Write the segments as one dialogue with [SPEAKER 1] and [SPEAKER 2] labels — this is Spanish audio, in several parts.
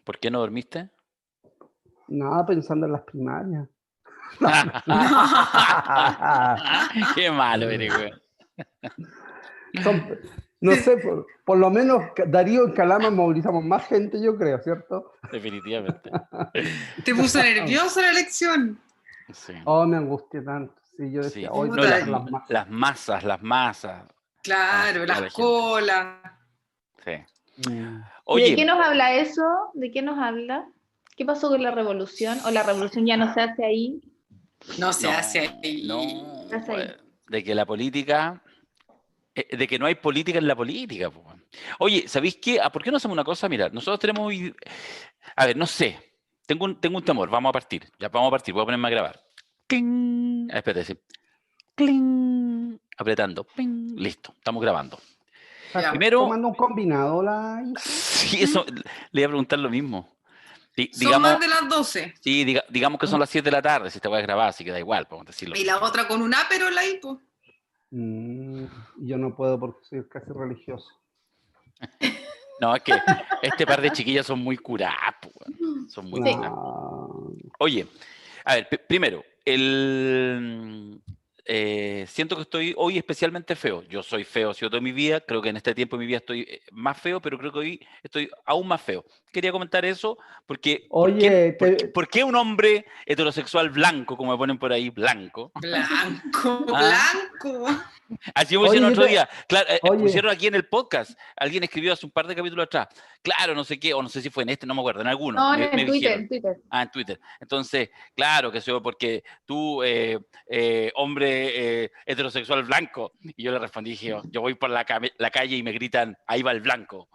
[SPEAKER 1] ¿Por qué no dormiste?
[SPEAKER 2] Nada, pensando en las primarias.
[SPEAKER 1] Qué malo eres, güey.
[SPEAKER 2] No sé, por lo menos Darío y Calama movilizamos más gente, yo creo, ¿cierto?
[SPEAKER 1] Definitivamente.
[SPEAKER 3] Te puso nerviosa la elección.
[SPEAKER 1] Sí.
[SPEAKER 2] Oh, me angustié tanto. Sí, yo decía,
[SPEAKER 1] Sí.
[SPEAKER 2] hoy
[SPEAKER 1] No, las masas.
[SPEAKER 3] Claro, las colas.
[SPEAKER 1] Sí.
[SPEAKER 4] ¿Y
[SPEAKER 1] Oye,
[SPEAKER 4] de qué nos habla eso? ¿De qué nos habla? ¿Qué pasó con la revolución? ¿O la revolución ya no se hace ahí?
[SPEAKER 3] No se hace ahí.
[SPEAKER 1] No,
[SPEAKER 4] Se hace ahí.
[SPEAKER 1] de que la política, de que no hay política en la política. Po. Oye, ¿sabéis qué? ¿Por qué no hacemos una cosa? Mira, nosotros tenemos, a ver, no sé, tengo un temor, vamos a partir, voy a ponerme a grabar. ¡Cling! Espérate, sí. ¡Cling! Apretando, ¡ping! Listo, estamos grabando.
[SPEAKER 3] Ya.
[SPEAKER 1] Primero,
[SPEAKER 2] tomando un combinado la Isa.
[SPEAKER 1] sí, eso, le iba a preguntar lo mismo.
[SPEAKER 3] Son
[SPEAKER 1] Digamos,
[SPEAKER 3] más de las 12.
[SPEAKER 1] sí, digamos que son las 7 de la tarde, si te voy a grabar, así que da igual, podemos decirlo.
[SPEAKER 3] Y la otra con un ápero la hipo.
[SPEAKER 2] Yo no puedo porque soy casi religioso.
[SPEAKER 1] No, es que este par de chiquillas son muy curadas, son muy
[SPEAKER 4] Sí.
[SPEAKER 1] curadas. Oye, a ver, primero, siento que estoy hoy especialmente feo. Yo soy feo, sido toda mi vida, creo que en este tiempo de mi vida estoy más feo, pero creo que hoy estoy aún más feo. Quería comentar eso porque,
[SPEAKER 2] Oye,
[SPEAKER 1] ¿por qué un hombre heterosexual blanco, como me ponen por ahí, blanco?
[SPEAKER 3] Blanco,
[SPEAKER 1] ¿Ah?
[SPEAKER 3] blanco.
[SPEAKER 1] Así me pusieron otro día. Claro,
[SPEAKER 2] oye.
[SPEAKER 1] pusieron aquí en el podcast. Alguien escribió hace un par de capítulos atrás. Claro, no sé qué, o no sé si fue en este, no me acuerdo, en alguno.
[SPEAKER 4] No,
[SPEAKER 1] me
[SPEAKER 4] en Twitter,
[SPEAKER 1] dijeron. En Twitter. Entonces, claro que soy porque tú, hombre heterosexual blanco. Y yo le respondí, dije, yo voy por la calle y me gritan, ahí va el blanco.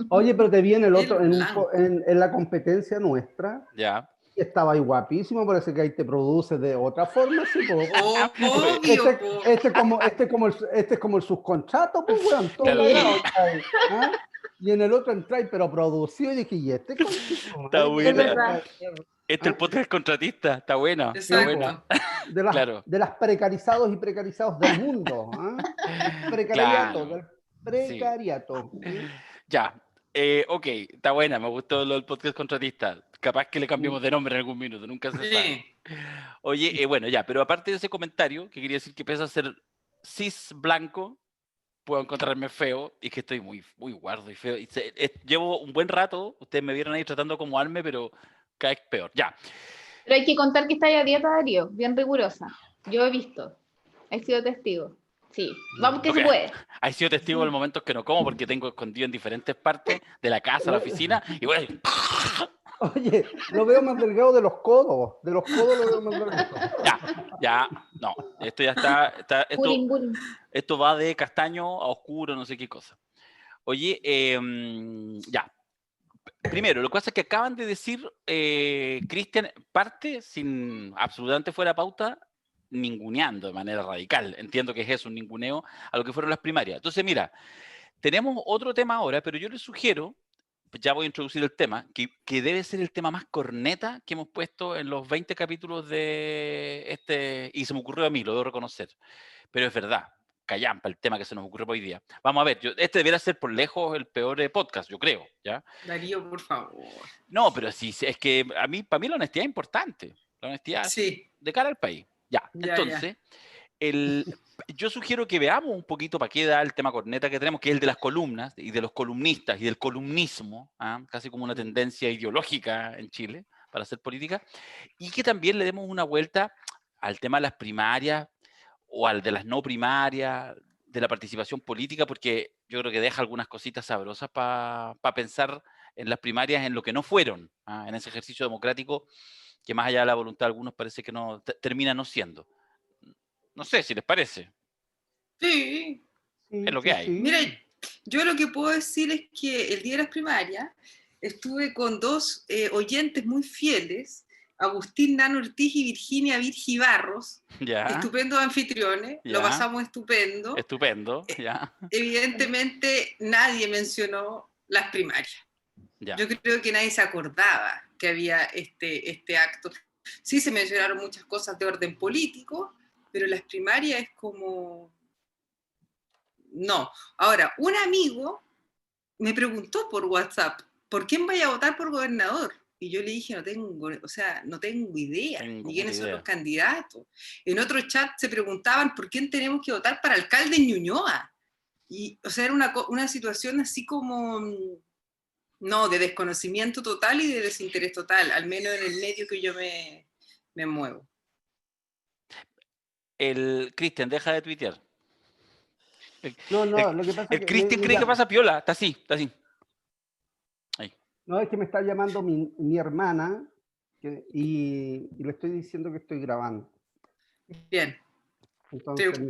[SPEAKER 2] Oye, pero te vi en el otro,
[SPEAKER 3] El blanco.
[SPEAKER 2] en la competencia nuestra.
[SPEAKER 1] Ya.
[SPEAKER 2] Estaba ahí guapísimo, parece que ahí te produce de otra forma, sí, po.
[SPEAKER 3] Obvio,
[SPEAKER 2] Este es como el subcontrato, pues, weón, todo
[SPEAKER 1] Claro.
[SPEAKER 2] pegado, ¿ah? Y en el otro entráis, pero producido, y dije, ¿y este conchito?
[SPEAKER 1] Está buena.
[SPEAKER 4] Es verdad.
[SPEAKER 1] Este es el podcast contratista, está bueno.
[SPEAKER 3] Exacto.
[SPEAKER 1] Claro.
[SPEAKER 2] De las precarizados y precarizados del mundo, ¿ah? Precariato,
[SPEAKER 1] Claro.
[SPEAKER 2] del precariato.
[SPEAKER 1] Ya, ok, está buena, me gustó lo del podcast contratista. Capaz que le cambiemos de nombre en algún minuto, nunca se sabe. Oye, bueno, ya, pero aparte de ese comentario, que quería decir que pese a ser cis blanco, puedo encontrarme feo y que estoy muy, muy guardo y feo. Llevo un buen rato, ustedes me vieron ahí tratando de acomodarme, pero cada vez peor. Ya.
[SPEAKER 4] Pero hay que contar que está ahí a dieta, Darío, bien rigurosa. Yo he visto, he sido testigo. Sí, vamos que se puede.
[SPEAKER 1] He sido testigo de los momentos que no como porque tengo escondido en diferentes partes de la casa, la oficina, y bueno.
[SPEAKER 2] Oye, lo veo más delgado de los codos. De los codos lo veo más delgado.
[SPEAKER 1] Ya, no. Esto ya está
[SPEAKER 4] Bullying.
[SPEAKER 1] esto va de castaño a oscuro, no sé qué cosa. Oye, ya. Primero, lo que pasa es que acaban de decir, Cristian, parte sin absolutamente fuera pauta, ninguneando de manera radical. Entiendo que es eso, un ninguneo a lo que fueron las primarias. Entonces, mira, tenemos otro tema ahora, pero yo les sugiero, ya voy a introducir el tema, que debe ser el tema más corneta que hemos puesto en los 20 capítulos de este, y se me ocurrió a mí, lo debo reconocer, pero es verdad, callampa el tema que se nos ocurrió hoy día. Vamos a ver, este debería ser por lejos el peor podcast, yo creo, ¿ya?
[SPEAKER 3] Darío, por favor.
[SPEAKER 1] No, pero sí, es que para mí la honestidad es importante, la honestidad de cara al país. Ya, entonces, yo sugiero que veamos un poquito para qué da el tema corneta que tenemos, que es el de las columnas y de los columnistas y del columnismo, casi como una tendencia ideológica en Chile para hacer política, y que también le demos una vuelta al tema de las primarias o al de las no primarias, de la participación política, porque yo creo que deja algunas cositas sabrosas para pensar en las primarias, en lo que no fueron, en ese ejercicio democrático que más allá de la voluntad de algunos parece que no termina no siendo. No sé si les parece.
[SPEAKER 3] Sí.
[SPEAKER 1] Es lo que hay.
[SPEAKER 3] Mira, yo lo que puedo decir es que el día de las primarias estuve con dos oyentes muy fieles, Agustín Nano Ortiz y Virginia Virgi Barros, estupendos anfitriones, lo pasamos estupendo.
[SPEAKER 1] Estupendo, ya.
[SPEAKER 3] Evidentemente nadie mencionó las primarias.
[SPEAKER 1] Ya.
[SPEAKER 3] Yo creo que nadie se acordaba que había este acto. Sí se mencionaron muchas cosas de orden político, pero las primarias es como... No. Ahora, un amigo me preguntó por WhatsApp, ¿por quién vaya a votar por gobernador? Y yo le dije, no tengo idea, ni quiénes son los candidatos. En otro chat se preguntaban por quién tenemos que votar para alcalde en Ñuñoa. Y, o sea, era una situación así como, no, de desconocimiento total y de desinterés total, al menos en el medio que yo me muevo.
[SPEAKER 1] Cristian, deja de tuitear.
[SPEAKER 2] No, lo que pasa es que...
[SPEAKER 1] El Cristian cree que pasa piola, está así. Ahí.
[SPEAKER 2] No, es que me está llamando mi hermana y le estoy diciendo que estoy grabando.
[SPEAKER 3] Bien.
[SPEAKER 2] Entonces,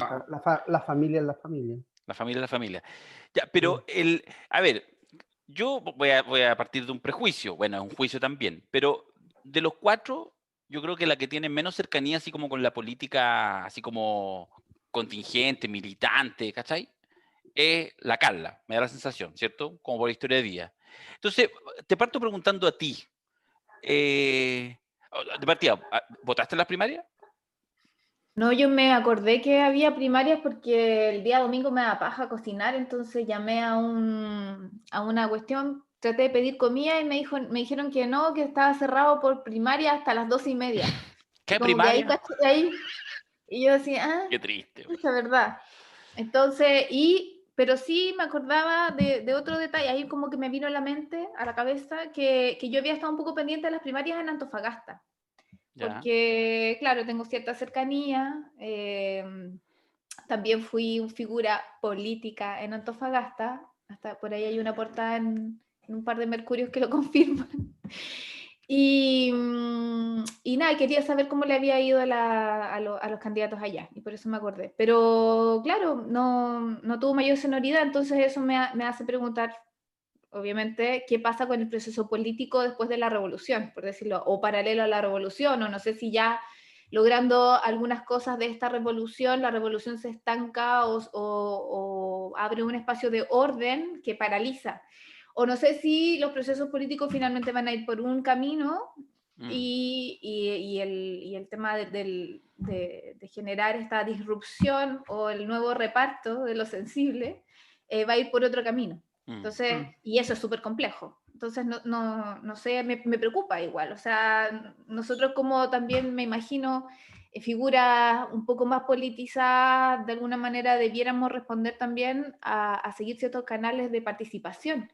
[SPEAKER 2] la familia es la familia.
[SPEAKER 1] La familia es la familia. Ya, pero a ver, yo voy a partir de un prejuicio, bueno, es un juicio también, pero de los 4, yo creo que la que tiene menos cercanía así como con la política, así como contingente, militante, ¿cachai? Es la Carla, me da la sensación, ¿cierto? Como por la historia de vida. Entonces, te parto preguntando a ti, de partida, ¿votaste en las primarias?
[SPEAKER 4] No, yo me acordé que había primarias porque el día domingo me da paja cocinar, entonces llamé a una cuestión, traté de pedir comida y me dijeron que no, que estaba cerrado por primaria hasta las 12:30.
[SPEAKER 1] ¿Qué
[SPEAKER 4] como
[SPEAKER 1] primaria?
[SPEAKER 4] Que ahí, y yo decía,
[SPEAKER 1] qué triste.
[SPEAKER 4] Es verdad. Entonces, pero sí me acordaba de otro detalle, ahí como que me vino a la cabeza, que yo había estado un poco pendiente de las primarias en Antofagasta. Porque, claro, tengo cierta cercanía. También fui figura política en Antofagasta. Hasta por ahí hay una portada en un par de mercurios que lo confirman. Y nada, quería saber cómo le había ido a los candidatos allá, y por eso me acordé. Pero, claro, no tuvo mayor sonoridad, entonces eso me hace preguntar, obviamente, qué pasa con el proceso político después de la revolución, por decirlo, o paralelo a la revolución, o no sé si ya logrando algunas cosas de esta revolución, la revolución se estanca o abre un espacio de orden que paraliza. O no sé si los procesos políticos finalmente van a ir por un camino y el tema de generar esta disrupción o el nuevo reparto de lo sensible va a ir por otro camino. Entonces, y eso es súper complejo. Entonces, no sé, me preocupa igual. O sea, nosotros como también me imagino figuras un poco más politizadas, de alguna manera debiéramos responder también a seguir ciertos canales de participación.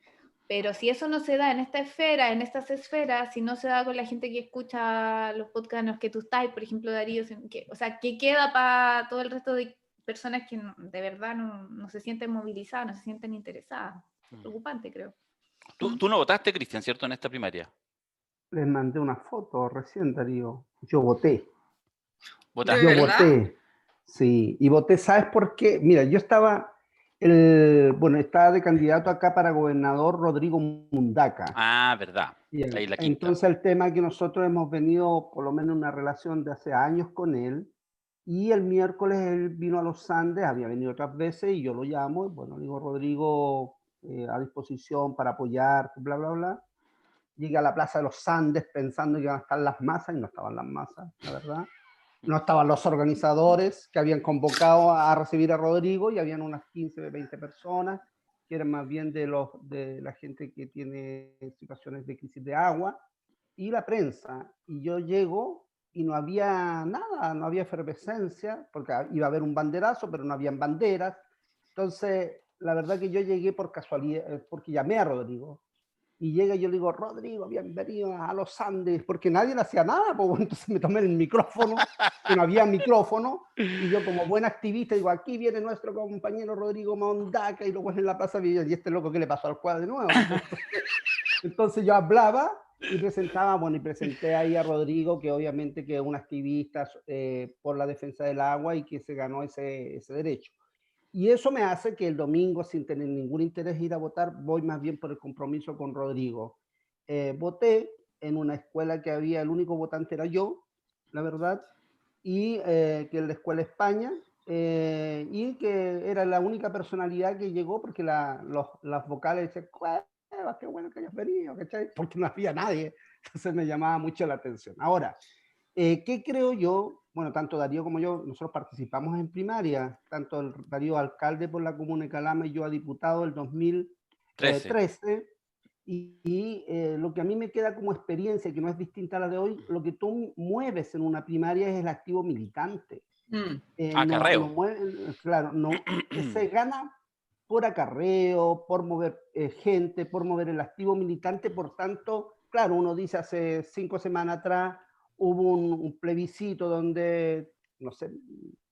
[SPEAKER 4] Pero si eso no se da en esta esfera, en estas esferas, si no se da con la gente que escucha los podcasts en los que tú estás, por ejemplo, Darío, o sea, ¿qué queda para todo el resto de personas que de verdad no se sienten movilizadas, no se sienten interesadas? Preocupante, creo.
[SPEAKER 1] Tú no votaste, Cristian, ¿cierto? En esta primaria.
[SPEAKER 2] Les mandé una foto recién, Darío. Yo voté.
[SPEAKER 1] ¿Votaste?
[SPEAKER 2] Yo voté. Sí, y voté, ¿sabes por qué? Mira, yo estaba de candidato acá para gobernador Rodrigo Mundaca.
[SPEAKER 1] Ah, verdad.
[SPEAKER 2] Ahí la quinta. Entonces el tema es que nosotros hemos venido por lo menos una relación de hace años con él, y el miércoles él vino a los Andes, había venido otras veces y yo lo llamo, y bueno, digo, Rodrigo, a disposición para apoyar, bla, bla, bla. Llegué a la Plaza de los Andes pensando que iban a estar las masas y no estaban las masas, la verdad. No estaban los organizadores que habían convocado a recibir a Rodrigo, y habían unas 15, 20 personas que eran más bien de la gente que tiene situaciones de crisis de agua, y la prensa. Y yo llego y no había nada, no había efervescencia, porque iba a haber un banderazo, pero no habían banderas. Entonces, la verdad que yo llegué por casualidad, porque llamé a Rodrigo. Y llega y yo le digo, Rodrigo, bienvenido a los Andes, porque nadie le hacía nada, pues entonces me tomé el micrófono, que no había micrófono, y yo como buen activista digo, aquí viene nuestro compañero Rodrigo Mundaca, y luego en la plaza, y este loco, ¿qué le pasó al cuadro de nuevo? Entonces yo hablaba y presentaba, y presenté ahí a Rodrigo, que obviamente que es un activista por la defensa del agua y que se ganó ese derecho. Y eso me hace que el domingo, sin tener ningún interés ir a votar, voy más bien por el compromiso con Rodrigo. Voté en una escuela que había, el único votante era yo, la verdad, y que es la Escuela España, y que era la única personalidad que llegó, porque las vocales decían, qué bueno que hayas venido, ¿cachai? Porque no había nadie, entonces me llamaba mucho la atención. Ahora, ¿qué creo yo? Bueno, tanto Darío como yo, nosotros participamos en primaria, tanto el Darío alcalde por la comuna de Calama y yo a diputado el 2013, Lo que a mí me queda como experiencia, que no es distinta a la de hoy, lo que tú mueves en una primaria es el activo militante.
[SPEAKER 1] Acarreo.
[SPEAKER 2] Claro, se gana por acarreo, por mover gente, por mover el activo militante. Por tanto, claro, uno dice hace 5 semanas atrás hubo un plebiscito donde, no sé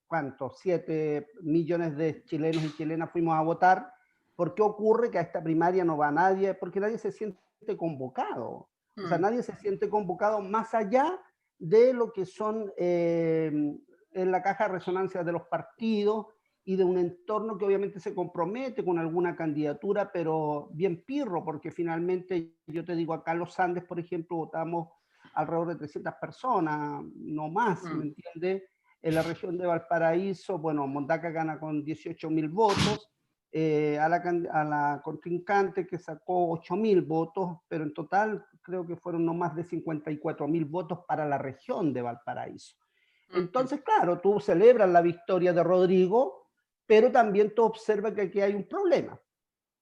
[SPEAKER 2] cuántos, 7 millones de chilenos y chilenas fuimos a votar. ¿Por qué ocurre que a esta primaria no va nadie? Porque nadie se siente convocado. O sea, nadie se siente convocado más allá de lo que son en la caja de resonancia de los partidos y de un entorno que obviamente se compromete con alguna candidatura, pero bien pirro, porque finalmente, yo te digo, acá en los Andes, por ejemplo, votamos alrededor de 300 personas, no más, ¿me entiendes? En la región de Valparaíso, bueno, Mondaca gana con 18.000 votos, a la contrincante que sacó 8.000 votos, pero en total creo que fueron no más de 54.000 votos para la región de Valparaíso. Entonces, claro, tú celebras la victoria de Rodrigo, pero también tú observas que aquí hay un problema.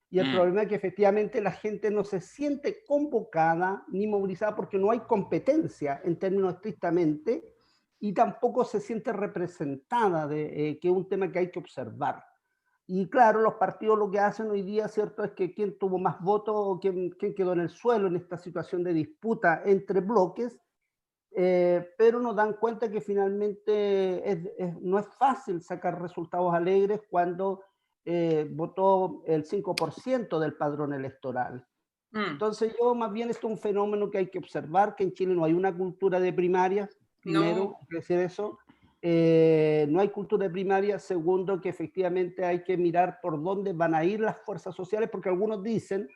[SPEAKER 2] Y el problema es que efectivamente la gente no se siente convocada ni movilizada porque no hay competencia en términos estrictamente y tampoco se siente representada, que es un tema que hay que observar. Y claro, los partidos lo que hacen hoy día, ¿cierto?, es que quién tuvo más votos o quién quedó en el suelo en esta situación de disputa entre bloques, pero nos dan cuenta que finalmente no es fácil sacar resultados alegres cuando votó el 5% del padrón electoral. Entonces yo más bien esto es un fenómeno que hay que observar, que en Chile no hay una cultura de primarias, primero, hay que decir eso. No hay cultura de primaria. Segundo, que efectivamente hay que mirar por dónde van a ir las fuerzas sociales, porque algunos dicen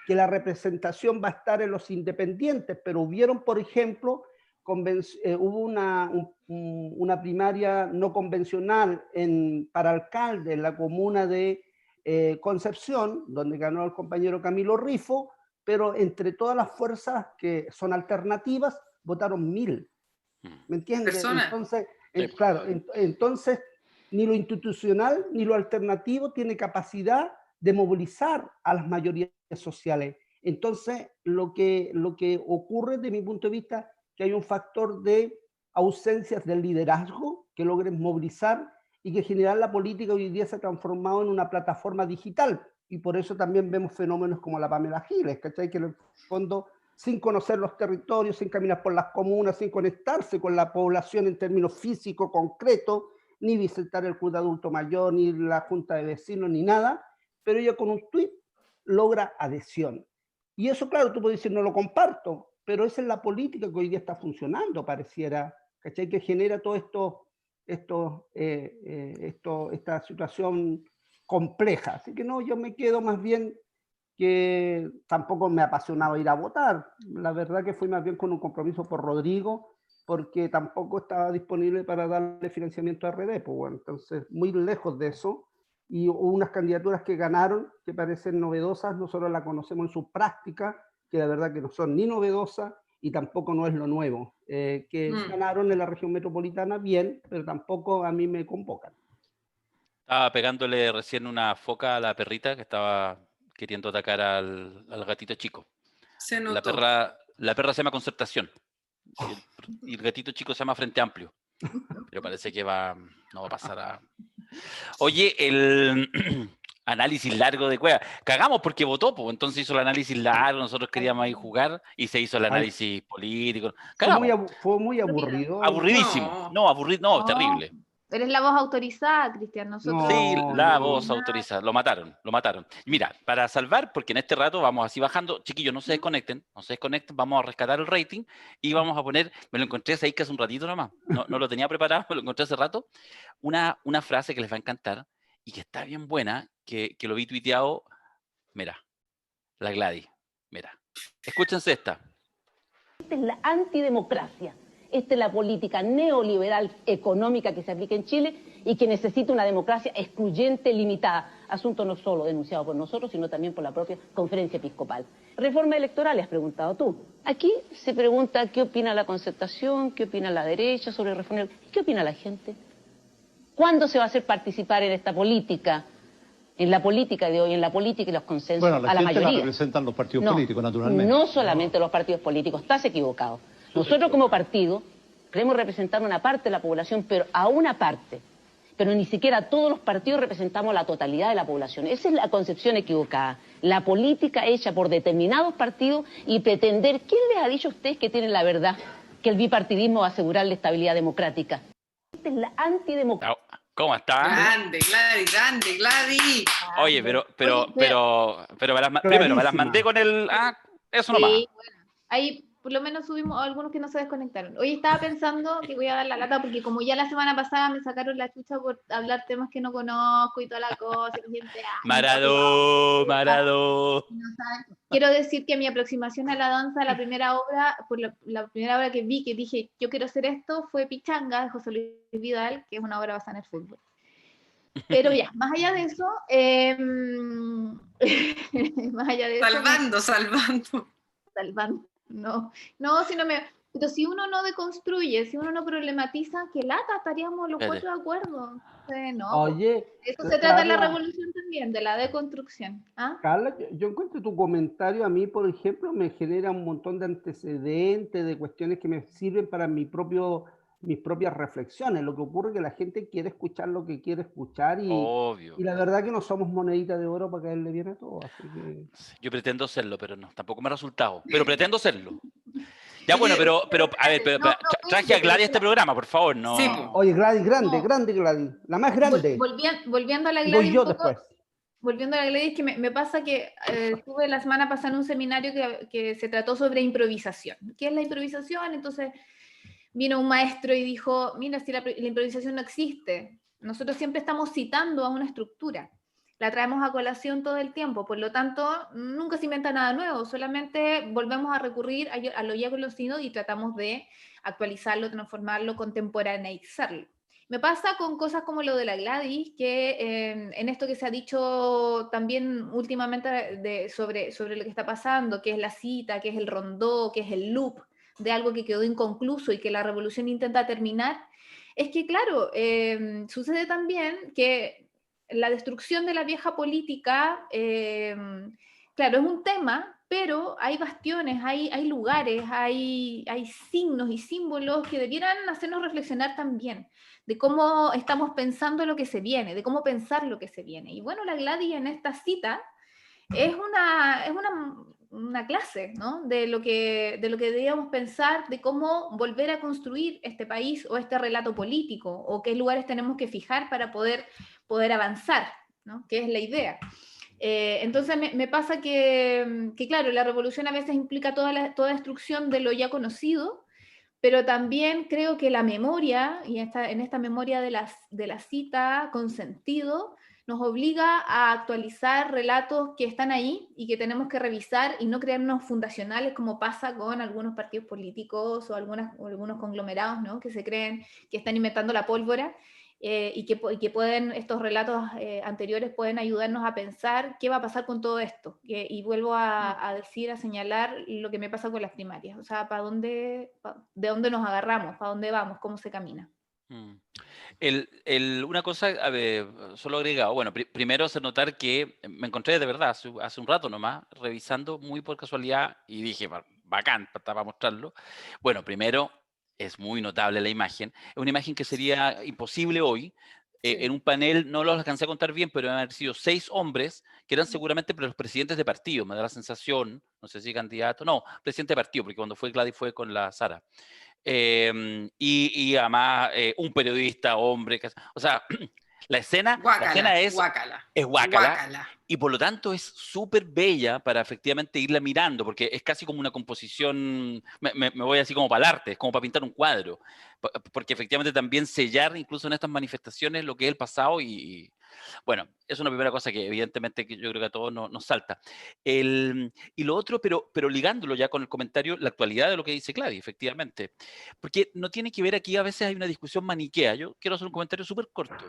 [SPEAKER 2] que la representación va a estar en los independientes, pero hubieron, por ejemplo, hubo una primaria no convencional para alcalde en la comuna de Concepción, donde ganó el compañero Camilo Rifo, pero entre todas las fuerzas que son alternativas, votaron 1.000. ¿Me entiendes? Entonces, claro, entonces ni lo institucional ni lo alternativo tiene capacidad de movilizar a las mayorías sociales. Entonces, lo que ocurre desde mi punto de vista, que hay un factor de ausencias del liderazgo que logren movilizar y que en general la política hoy día se ha transformado en una plataforma digital. Y por eso también vemos fenómenos como la Pamela Giles, ¿cachai? Que en el fondo, sin conocer los territorios, sin caminar por las comunas, sin conectarse con la población en términos físicos concretos, ni visitar el club de adulto mayor, ni la junta de vecinos, ni nada, pero ella con un tuit logra adhesión. Y eso, claro, tú puedes decir, no lo comparto, pero esa es la política que hoy día está funcionando, pareciera, ¿cachai? Que genera todo esta situación compleja. Así que no, yo me quedo más bien que tampoco me apasionaba ir a votar. La verdad que fui más bien con un compromiso por Rodrigo, porque tampoco estaba disponible para darle financiamiento a RD. Pues bueno, entonces, muy lejos de eso. Y hubo unas candidaturas que ganaron, que parecen novedosas, nosotros la conocemos en su práctica, que la verdad que no son ni novedosas y tampoco no es lo nuevo. Que ganaron en la región metropolitana bien, pero tampoco a mí me convocan.
[SPEAKER 1] Estaba pegándole recién una foca a la perrita que estaba queriendo atacar al gatito chico.
[SPEAKER 3] Se notó.
[SPEAKER 1] La perra se llama Concertación y el gatito chico se llama Frente Amplio. Pero parece que no va a pasar a... Oye, el análisis largo de Cueva. Cagamos porque votó, pues entonces hizo el análisis largo, nosotros queríamos ahí jugar y se hizo el análisis político.
[SPEAKER 2] Fue muy aburrido.
[SPEAKER 1] Aburridísimo. No, aburrido, no, terrible.
[SPEAKER 4] Eres la voz autorizada, Cristian. Nosotros...
[SPEAKER 1] Sí, la voz autorizada. Lo mataron. Mira, para salvar, porque en este rato vamos así bajando, chiquillos, no se desconecten, vamos a rescatar el rating y vamos a poner, me lo encontré ahí que hace un ratito nomás, no lo tenía preparado, me lo encontré hace rato, una frase que les va a encantar y que está bien buena, que lo vi tuiteado, mira, la Gladys, mira, escúchense esta.
[SPEAKER 5] Esta es la antidemocracia. Esta es la política neoliberal económica que se aplica en Chile y que necesita una democracia excluyente, limitada. Asunto no solo denunciado por nosotros, sino también por la propia Conferencia Episcopal. Reforma electoral, has preguntado tú. Aquí se pregunta qué opina la Concertación, qué opina la derecha sobre reforma electoral. ¿Qué opina la gente? ¿Cuándo se va a hacer participar en esta política en la política de hoy, en la política y los consensos, a la mayoría.
[SPEAKER 6] La representan los partidos políticos, naturalmente.
[SPEAKER 5] No solamente los partidos políticos, estás equivocado. Nosotros como partido queremos representar una parte de la población, pero a una parte. Pero ni siquiera todos los partidos representamos la totalidad de la población. Esa es la concepción equivocada. La política hecha por determinados partidos y pretender... ¿Quién les ha dicho a ustedes que tienen la verdad? Que el bipartidismo va a asegurar la estabilidad democrática. Esta es la antidemocracia.
[SPEAKER 1] ¿Cómo está?
[SPEAKER 3] Grande, Gladys.
[SPEAKER 1] Oye, pero primero me las mandé con el... eso nomás.
[SPEAKER 4] Sí, bueno, ahí por lo menos subimos algunos que no se desconectaron. Hoy estaba pensando que voy a dar la lata porque como ya la semana pasada me sacaron la chucha por hablar temas que no conozco y toda la cosa. Y gente,
[SPEAKER 1] Maradó.
[SPEAKER 4] No saben. Quiero decir que mi aproximación a la danza, la primera obra, por la primera obra que vi, que dije, yo quiero hacer esto, fue Pichanga, de José Luis Vidal, que es una obra basada en el fútbol. Pero ya, más allá de eso, salvando. No, pero si uno no deconstruye, si uno no problematiza, que lata, estaríamos los cuatro de acuerdo. No,
[SPEAKER 2] oye,
[SPEAKER 4] eso se trata de la revolución también, de la deconstrucción.
[SPEAKER 2] Carla, yo encuentro tu comentario a mí, por ejemplo, me genera un montón de antecedentes, de cuestiones que me sirven para mis propias reflexiones. Lo que ocurre es que la gente quiere escuchar lo que quiere escuchar y la verdad que no somos monedita de oro para caerle bien a todo. Así que...
[SPEAKER 1] Yo pretendo serlo, pero no, tampoco me ha resultado. Pero pretendo serlo. Ya bueno, pero a ver, traje a Gladys a este programa, por favor, no.
[SPEAKER 3] Sí,
[SPEAKER 2] oye, Gladys, grande Gladys, la más grande.
[SPEAKER 4] Volviendo a la Gladys.
[SPEAKER 2] Voy yo después.
[SPEAKER 4] Volviendo a la Gladys, que me pasa que estuve la semana pasada en un seminario que se trató sobre improvisación. ¿Qué es la improvisación? Entonces vino un maestro y dijo, mira, si la improvisación no existe, nosotros siempre estamos citando a una estructura, la traemos a colación todo el tiempo, por lo tanto, nunca se inventa nada nuevo, solamente volvemos a recurrir a lo ya conocido y tratamos de actualizarlo, transformarlo, contemporaneizarlo. Me pasa con cosas como lo de la Gladys, que en esto que se ha dicho también últimamente sobre lo que está pasando, que es la cita, que es el rondó, que es el loop, de algo que quedó inconcluso y que la revolución intenta terminar, es que claro, sucede también que la destrucción de la vieja política, claro, es un tema, pero hay bastiones, hay lugares, hay signos y símbolos que debieran hacernos reflexionar también de cómo estamos pensando lo que se viene, de cómo pensar lo que se viene. Y bueno, la Gladys en esta cita es una clase, ¿no? de lo que deberíamos pensar, de cómo volver a construir este país o este relato político, o qué lugares tenemos que fijar para poder avanzar, ¿no? Que es la idea. Entonces me pasa que, claro, la revolución a veces implica toda destrucción de lo ya conocido, pero también creo que la memoria, y en esta memoria de la cita con sentido, nos obliga a actualizar relatos que están ahí y que tenemos que revisar y no creernos fundacionales como pasa con algunos partidos políticos o algunos conglomerados, ¿no? Que se creen que están inventando la pólvora y que pueden, estos relatos anteriores pueden ayudarnos a pensar qué va a pasar con todo esto. Y vuelvo a señalar lo que me pasa con las primarias, o sea, de dónde nos agarramos, para dónde vamos, cómo se camina.
[SPEAKER 1] Una cosa, a ver, solo agregado, bueno, primero hacer notar que me encontré de verdad hace un rato nomás, revisando muy por casualidad, y dije, bacán, para mostrarlo. Bueno, primero, es muy notable la imagen, es una imagen que sería imposible hoy, en un panel, no los alcancé a contar bien, pero han sido 6 hombres, que eran seguramente los presidentes de partido, me da la sensación, no sé si candidato, no, presidente de partido, porque cuando fue Gladys fue con la Sara. Y además un periodista, hombre, o sea, la escena es guácala, y por lo tanto es súper bella para efectivamente irla mirando, porque es casi como una composición, me voy así como para el arte, es como para pintar un cuadro, porque efectivamente también sellar incluso en estas manifestaciones lo que es el pasado y bueno, es una primera cosa que evidentemente yo creo que a todos nos salta. Y lo otro, pero ligándolo ya con el comentario, la actualidad de lo que dice Gladys, efectivamente. Porque no tiene que ver aquí, a veces hay una discusión maniquea. Yo quiero hacer un comentario súper corto,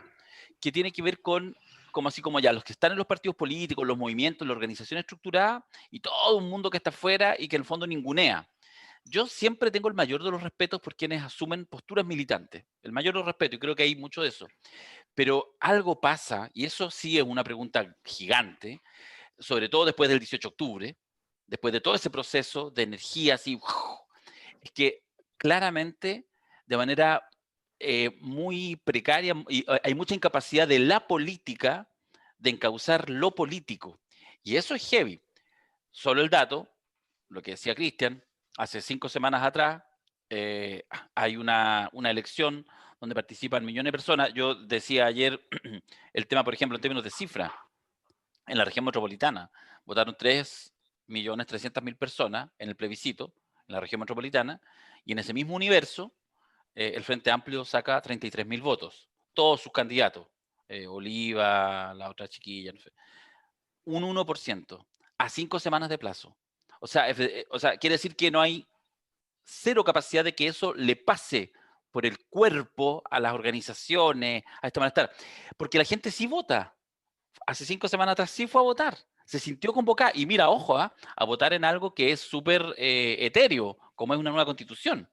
[SPEAKER 1] que tiene que ver con, como así como ya, los que están en los partidos políticos, los movimientos, la organización estructurada, y todo un mundo que está afuera y que en el fondo ningunea. Yo siempre tengo el mayor de los respetos por quienes asumen posturas militantes, el mayor de los respetos, y creo que hay mucho de eso. Pero algo pasa, y eso sí es una pregunta gigante, sobre todo después del 18 de octubre, después de todo ese proceso de energía así, es que claramente, de manera muy precaria, y hay mucha incapacidad de la política de encauzar lo político. Y eso es heavy. Solo el dato, lo que decía Cristian, hace 5 semanas atrás hay una elección donde participan millones de personas. Yo decía ayer el tema, por ejemplo, en términos de cifra, en la región metropolitana, votaron 3.300.000 personas en el plebiscito, en la región metropolitana, y en ese mismo universo, el Frente Amplio saca 33.000 votos, todos sus candidatos, Oliva, la otra chiquilla, no sé, un 1%, a 5 semanas de plazo. O sea, quiere decir que no hay cero capacidad de que eso le pase por el cuerpo a las organizaciones, a este malestar. Porque la gente sí vota. Hace 5 semanas atrás sí fue a votar. Se sintió convocada. Y mira, ojo, a votar en algo que es súper etéreo, como es una nueva constitución.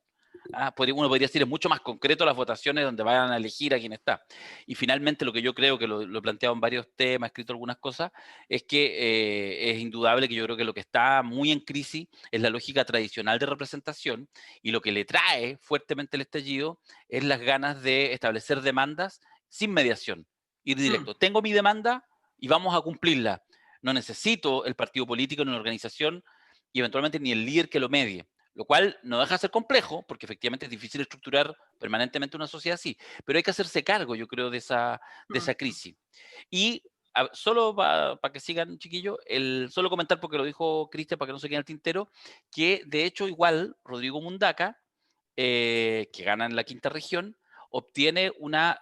[SPEAKER 1] Uno podría decir, es mucho más concreto las votaciones donde vayan a elegir a quién está. Y finalmente lo que yo creo, que lo he planteado en varios temas, he escrito algunas cosas, es que es indudable que yo creo que lo que está muy en crisis es la lógica tradicional de representación, y lo que le trae fuertemente el estallido es las ganas de establecer demandas sin mediación, ir directo. Tengo mi demanda y vamos a cumplirla. No necesito el partido político ni la organización y eventualmente ni el líder que lo medie. Lo cual no deja de ser complejo, porque efectivamente es difícil estructurar permanentemente una sociedad así, pero hay que hacerse cargo, yo creo, de esa crisis. Y solo para que sigan, chiquillos, solo comentar, porque lo dijo Cristian, para que no se quede en el tintero, que de hecho igual Rodrigo Mundaca, que gana en la quinta región, obtiene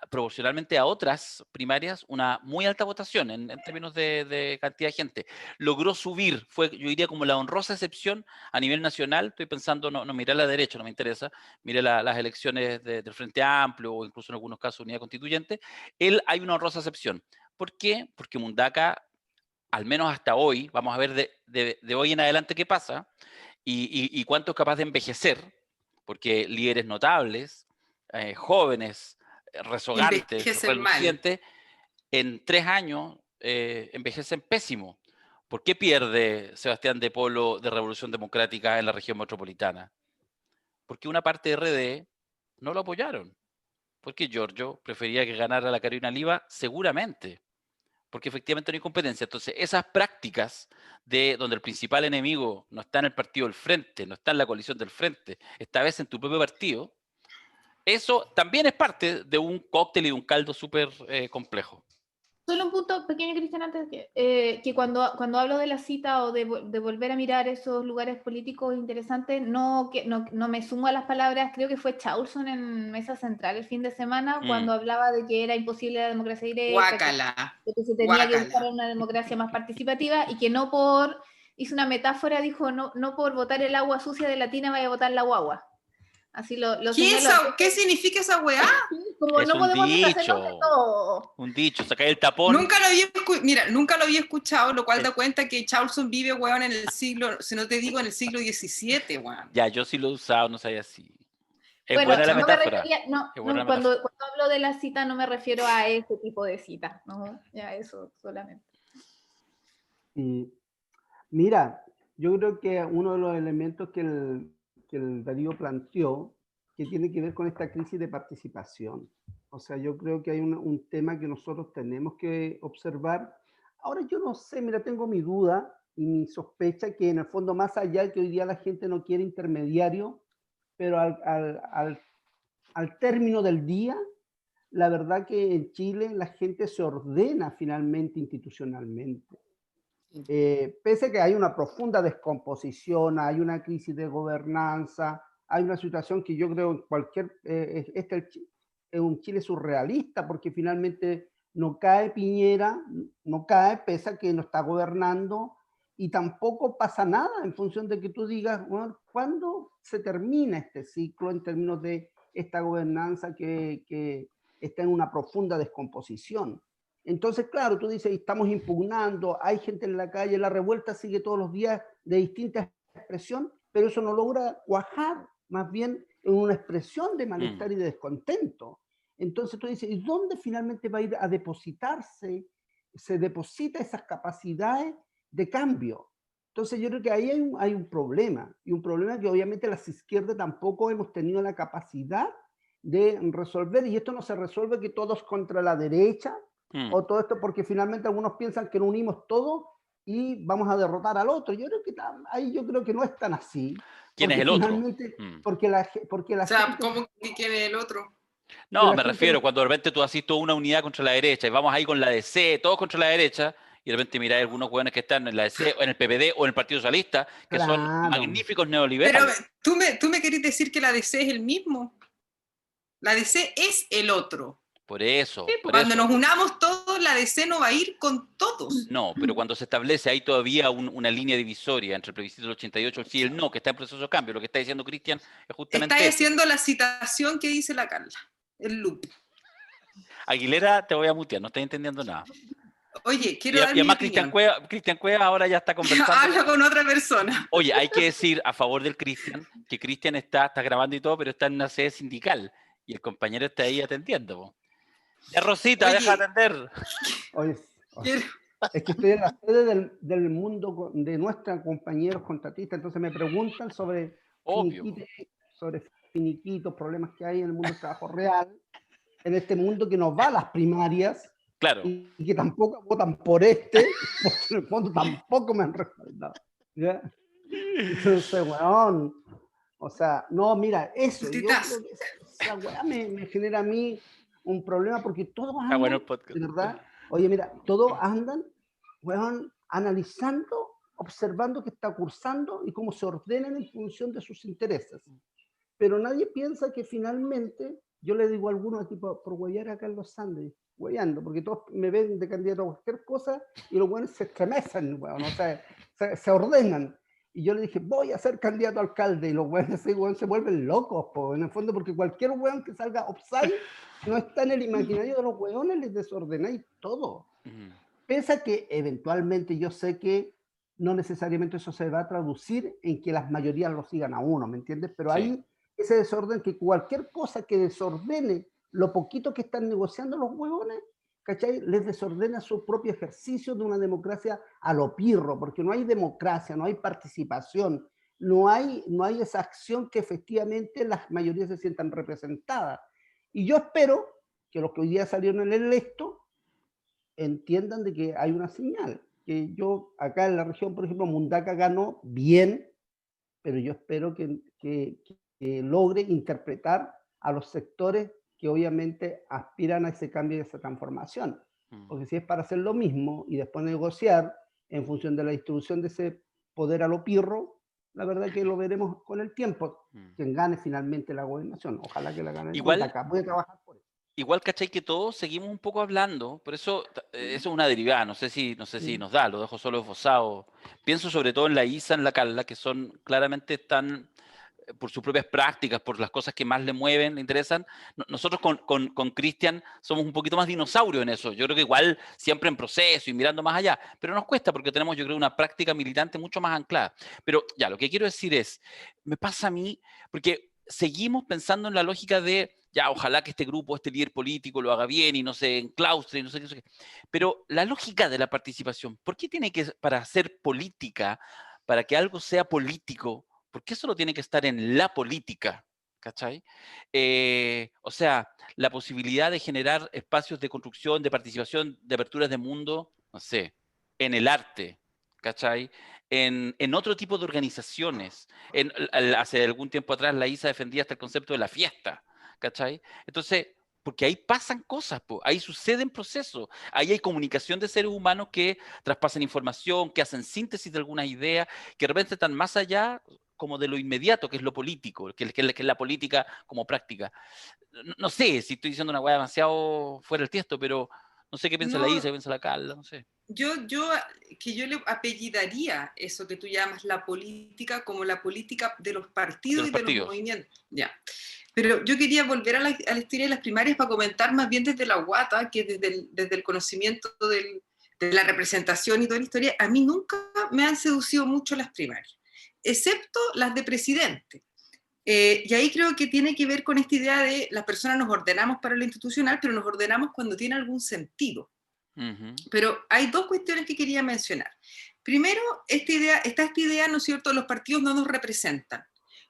[SPEAKER 1] proporcionalmente a otras primarias, una muy alta votación en términos de cantidad de gente. Logró subir, fue, yo diría, como la honrosa excepción a nivel nacional. Estoy pensando, no miré a la derecha, no me interesa, miré las elecciones del Frente Amplio o incluso en algunos casos Unidad Constituyente. Hay una honrosa excepción. ¿Por qué? Porque Mundaca, al menos hasta hoy, vamos a ver de hoy en adelante qué pasa y cuánto es capaz de envejecer, porque líderes notables, jóvenes, rezogantes, relucientes, en 3 años envejecen pésimo. ¿Por qué pierde Sebastián de Polo de Revolución Democrática en la región metropolitana? Porque una parte de RD no lo apoyaron. Porque Giorgio prefería que ganara la Carolina Liva, seguramente. Porque efectivamente no hay competencia. Entonces, esas prácticas donde el principal enemigo no está en el partido del frente, no está en la coalición del frente, esta vez en tu propio partido, eso también es parte de un cóctel y de un caldo súper complejo.
[SPEAKER 4] Solo un punto pequeño, Cristian, antes que cuando hablo de la cita o de volver a mirar esos lugares políticos interesantes, no me sumo a las palabras, creo que fue Chaulson en Mesa Central el fin de semana, cuando hablaba de que era imposible la democracia directa, que se tenía que buscar una democracia más participativa, y que hizo una metáfora, dijo, no por votar el agua sucia de la tina vaya a votar la guagua. Así
[SPEAKER 3] ¿Qué significa esa weá?
[SPEAKER 4] Como no podemos deshacernos de todo.
[SPEAKER 1] Un dicho, sacar el tapón.
[SPEAKER 3] Nunca lo había escuchado, lo cual da cuenta que Chaulson vive, weón, en el siglo, si no te digo, en el siglo XVII, weón.
[SPEAKER 1] Ya, yo sí lo he usado, no sabía así.
[SPEAKER 4] Es buena la metáfora. Cuando hablo de la cita no me refiero a ese tipo de cita, ¿no? Ya eso solamente.
[SPEAKER 2] Mira, yo creo que uno de los elementos que el Darío planteó, que tiene que ver con esta crisis de participación. O sea, yo creo que hay un tema que nosotros tenemos que observar. Ahora yo no sé, mira, tengo mi duda y mi sospecha que en el fondo, más allá de que hoy día la gente no quiere intermediario, pero al término del día, la verdad que en Chile la gente se ordena finalmente institucionalmente. Pese a que hay una profunda descomposición, hay una crisis de gobernanza, hay una situación que yo creo en cualquier, es un Chile surrealista, porque finalmente no cae Piñera, no cae, pese a que no está gobernando, y tampoco pasa nada en función de que tú digas, bueno, ¿cuándo se termina este ciclo en términos de esta gobernanza que está en una profunda descomposición? Entonces, claro, tú dices, estamos impugnando, hay gente en la calle, la revuelta sigue todos los días de distinta expresión, pero eso no logra cuajar, más bien en una expresión de malestar y de descontento. Entonces tú dices, ¿y dónde finalmente va a ir a depositarse? Se deposita esas capacidades de cambio. Entonces yo creo que ahí hay un problema, y un problema que obviamente las izquierdas tampoco hemos tenido la capacidad de resolver, y esto no se resuelve que todos contra la derecha, o todo esto porque finalmente algunos piensan que nos unimos todos y vamos a derrotar al otro. Yo creo que ahí yo creo que no es tan así.
[SPEAKER 1] ¿Quién es el otro?
[SPEAKER 2] Porque la
[SPEAKER 3] o sea, gente, ¿cómo que quién es el otro?
[SPEAKER 1] No, me refiero cuando de repente tú haces toda una unidad contra la derecha y vamos ahí con la DC, todos contra la derecha, y de repente miráis algunos jóvenes que están en la DC, o en el PPD o en el Partido Socialista, que son magníficos neoliberales.
[SPEAKER 3] Pero tú me querés decir que la DC es el mismo. La DC es el otro.
[SPEAKER 1] Por eso.
[SPEAKER 3] Sí, cuando nos unamos todos, la DC no va a ir con todos.
[SPEAKER 1] No, pero cuando se establece ahí todavía una línea divisoria entre el plebiscito del 88, el sí y el no, que está en proceso de cambio, lo que está diciendo Cristian es justamente...
[SPEAKER 3] Está haciendo la citación que dice la Carla, el loop.
[SPEAKER 1] Aguilera, te voy a mutear, no estoy entendiendo nada.
[SPEAKER 3] Oye, quiero dar
[SPEAKER 1] y además Cristian Cueva ahora ya está conversando.
[SPEAKER 3] Habla con otra persona.
[SPEAKER 1] Oye, hay que decir a favor del Cristian, que Cristian está grabando y todo, pero está en una sede sindical, y el compañero está ahí atendiendo, po. Ya, Rosita, deja de atender.
[SPEAKER 2] Oye, es que estoy en la sede del mundo de nuestros compañeros contratistas, entonces me preguntan sobre finiquitos, problemas que hay en el mundo del trabajo real, en este mundo que nos va a las primarias,
[SPEAKER 1] claro,
[SPEAKER 2] y que tampoco votan porque en el fondo tampoco me han respaldado. ¿Ya? Entonces, weón, o sea, no, mira, eso, yo creo que esa weá me genera a mí un problema porque todos andan,
[SPEAKER 1] bueno el podcast,
[SPEAKER 2] de verdad, oye, mira, todos andan, weón, analizando, observando qué está cursando y cómo se ordenan en función de sus intereses. Pero nadie piensa que finalmente, yo le digo a algunos, tipo, por huellar a Carlos Sandes, huellando, porque todos me ven de candidato a cualquier cosa y los weones se estremecen, weón, o sea, se ordenan. Y yo le dije, voy a ser candidato a alcalde, y los weones se vuelven locos, en el fondo, porque cualquier weón que salga offside no está en el imaginario de los weones, les desordenáis todo. Pese a que eventualmente yo sé que no necesariamente eso se va a traducir en que las mayorías lo sigan a uno, ¿me entiendes? Pero hay ese desorden que cualquier cosa que desordene lo poquito que están negociando los huevones, ¿cachai? Les desordena su propio ejercicio de una democracia a lo pirro, porque no hay democracia, no hay participación, no hay esa acción que efectivamente las mayorías se sientan representadas. Y yo espero que los que hoy día salieron electos entiendan de que hay una señal, que yo acá en la región, por ejemplo, Mundaca ganó bien, pero yo espero que logre interpretar a los sectores que obviamente aspiran a ese cambio y a esa transformación. Porque si es para hacer lo mismo y después negociar en función de la distribución de ese poder a lo pirro, la verdad que lo veremos con el tiempo, quien gane finalmente la gobernación. Ojalá que la gane.
[SPEAKER 1] Igual,
[SPEAKER 2] acá. Voy a trabajar por eso.
[SPEAKER 1] Igual, ¿cachai? Que todos seguimos un poco hablando, por eso eso es una derivada, no sé si nos da, lo dejo solo esbozado. Pienso sobre todo en la Isa, en la Carla, que son claramente están por sus propias prácticas, por las cosas que más le mueven, le interesan. Nosotros con Cristian somos un poquito más dinosaurios en eso. Yo creo que igual siempre en proceso y mirando más allá, pero nos cuesta porque tenemos, yo creo, una práctica militante mucho más anclada. Pero ya, lo que quiero decir es, me pasa a mí, porque seguimos pensando en la lógica de, ya, ojalá que este grupo, este líder político lo haga bien y no se enclaustre y no sé qué. Pero la lógica de la participación, ¿por qué tiene que, para hacer política, para que algo sea político, ¿por qué solo tiene que estar en la política? ¿Cachai? O sea, la posibilidad de generar espacios de construcción, de participación, de aperturas de mundo, no sé, en el arte, ¿cachai? En otro tipo de organizaciones. Hace algún tiempo atrás la ISA defendía hasta el concepto de la fiesta, ¿cachai? Entonces, porque ahí pasan cosas, ahí suceden procesos, ahí hay comunicación de seres humanos que traspasan información, que hacen síntesis de algunas ideas, que de repente están más allá como de lo inmediato, que es lo político, que es la política como práctica. No sé si estoy diciendo una hueá demasiado fuera del tiesto, pero no sé qué piensa la Isa, qué piensa la Carla, no sé.
[SPEAKER 3] Yo le apellidaría eso que tú llamas la política como la política de los partidos y de los movimientos. Ya. Pero yo quería volver a la historia de las primarias para comentar más bien desde la guata, que desde el conocimiento de la representación y toda la historia. A mí nunca me han seducido mucho las primarias, excepto las de presidente. Y ahí creo que tiene que ver con esta idea de las personas nos ordenamos para lo institucional, pero nos ordenamos cuando tiene algún sentido. Pero hay dos cuestiones que quería mencionar. Primero, esta idea, ¿no es cierto?, los partidos no nos representan.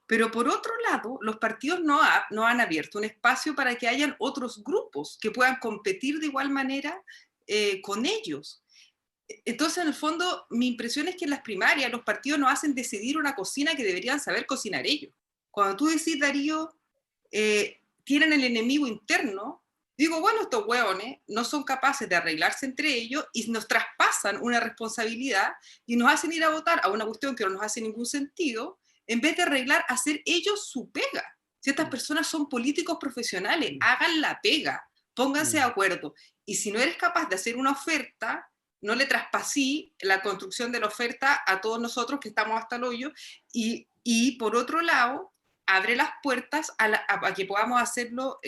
[SPEAKER 3] Pero por otro lado, los partidos no han abierto un espacio para que hayan otros grupos que puedan competir de igual manera con ellos. Entonces, en el fondo, mi impresión es que en las primarias los partidos nos hacen decidir una cocina que deberían saber cocinar ellos. Cuando tú decís, Darío, tienen el enemigo interno, digo, bueno, estos hueones no son capaces de arreglarse entre ellos y nos traspasan una responsabilidad y nos hacen ir a votar a una cuestión que no nos hace ningún sentido, en vez de arreglar, hacer ellos su pega. Si estas personas son políticos profesionales, hagan la pega, pónganse de acuerdo. Y si no eres capaz de hacer una oferta, no le traspasí la construcción de la oferta a todos nosotros que estamos hasta el hoyo. Y por otro lado, abre las puertas a que podamos hacerlo,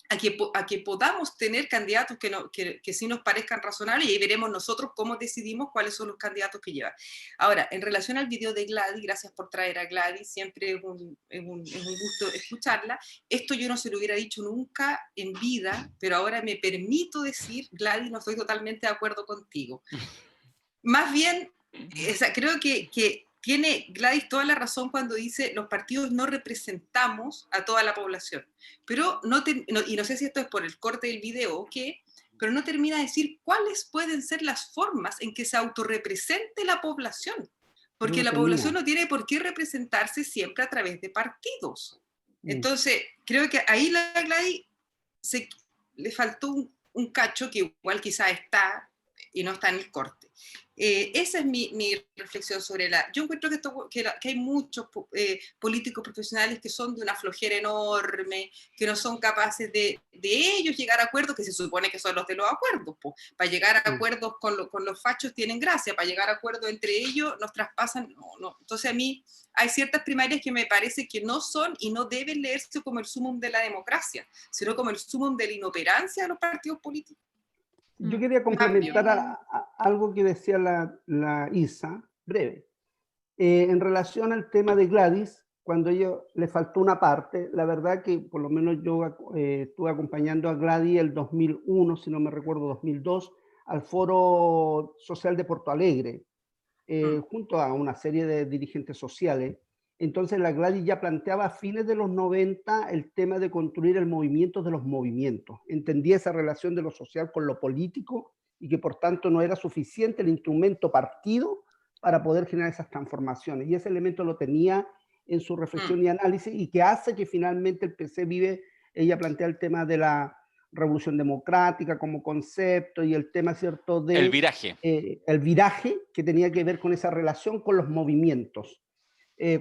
[SPEAKER 3] a que podamos tener candidatos que sí nos parezcan razonables, y ahí veremos nosotros cómo decidimos cuáles son los candidatos que llevan. Ahora, en relación al video de Gladys, gracias por traer a Gladys, siempre es un gusto escucharla. Esto yo no se lo hubiera dicho nunca en vida, pero ahora me permito decir, Gladys, no estoy totalmente de acuerdo contigo. Más bien, creo que tiene Gladys toda la razón cuando dice los partidos no representamos a toda la población. Pero y no sé si esto es por el corte del video o qué, pero no termina de decir cuáles pueden ser las formas en que se autorrepresente la población. Porque la población no tiene por qué representarse siempre a través de partidos. Entonces, creo que ahí la Gladys le faltó un cacho que igual quizá está y no está en el corte. Esa es mi reflexión sobre yo encuentro que hay muchos políticos profesionales que son de una flojera enorme, que no son capaces de ellos llegar a acuerdos, que se supone que son los de los acuerdos. Para llegar a acuerdos con los fachos tienen gracia, para llegar a acuerdos entre ellos nos traspasan, no. Entonces a mí hay ciertas primarias que me parece que no son y no deben leerse como el sumum de la democracia, sino como el sumum de la inoperancia de los partidos políticos.
[SPEAKER 2] Yo quería complementar algo que decía la Isa, breve. En relación al tema de Gladys, cuando le faltó una parte, la verdad que por lo menos yo estuve acompañando a Gladys el 2001, si no me recuerdo, 2002, al Foro Social de Porto Alegre, junto a una serie de dirigentes sociales. Entonces la Gladys ya planteaba a fines de los 90 el tema de construir el movimiento de los movimientos. Entendía esa relación de lo social con lo político y que por tanto no era suficiente el instrumento partido para poder generar esas transformaciones. Y ese elemento lo tenía en su reflexión y análisis, y que hace que finalmente el PC ella plantea el tema de la revolución democrática como concepto y el tema, ¿cierto?, de...
[SPEAKER 1] El viraje.
[SPEAKER 2] El viraje que tenía que ver con esa relación con los movimientos.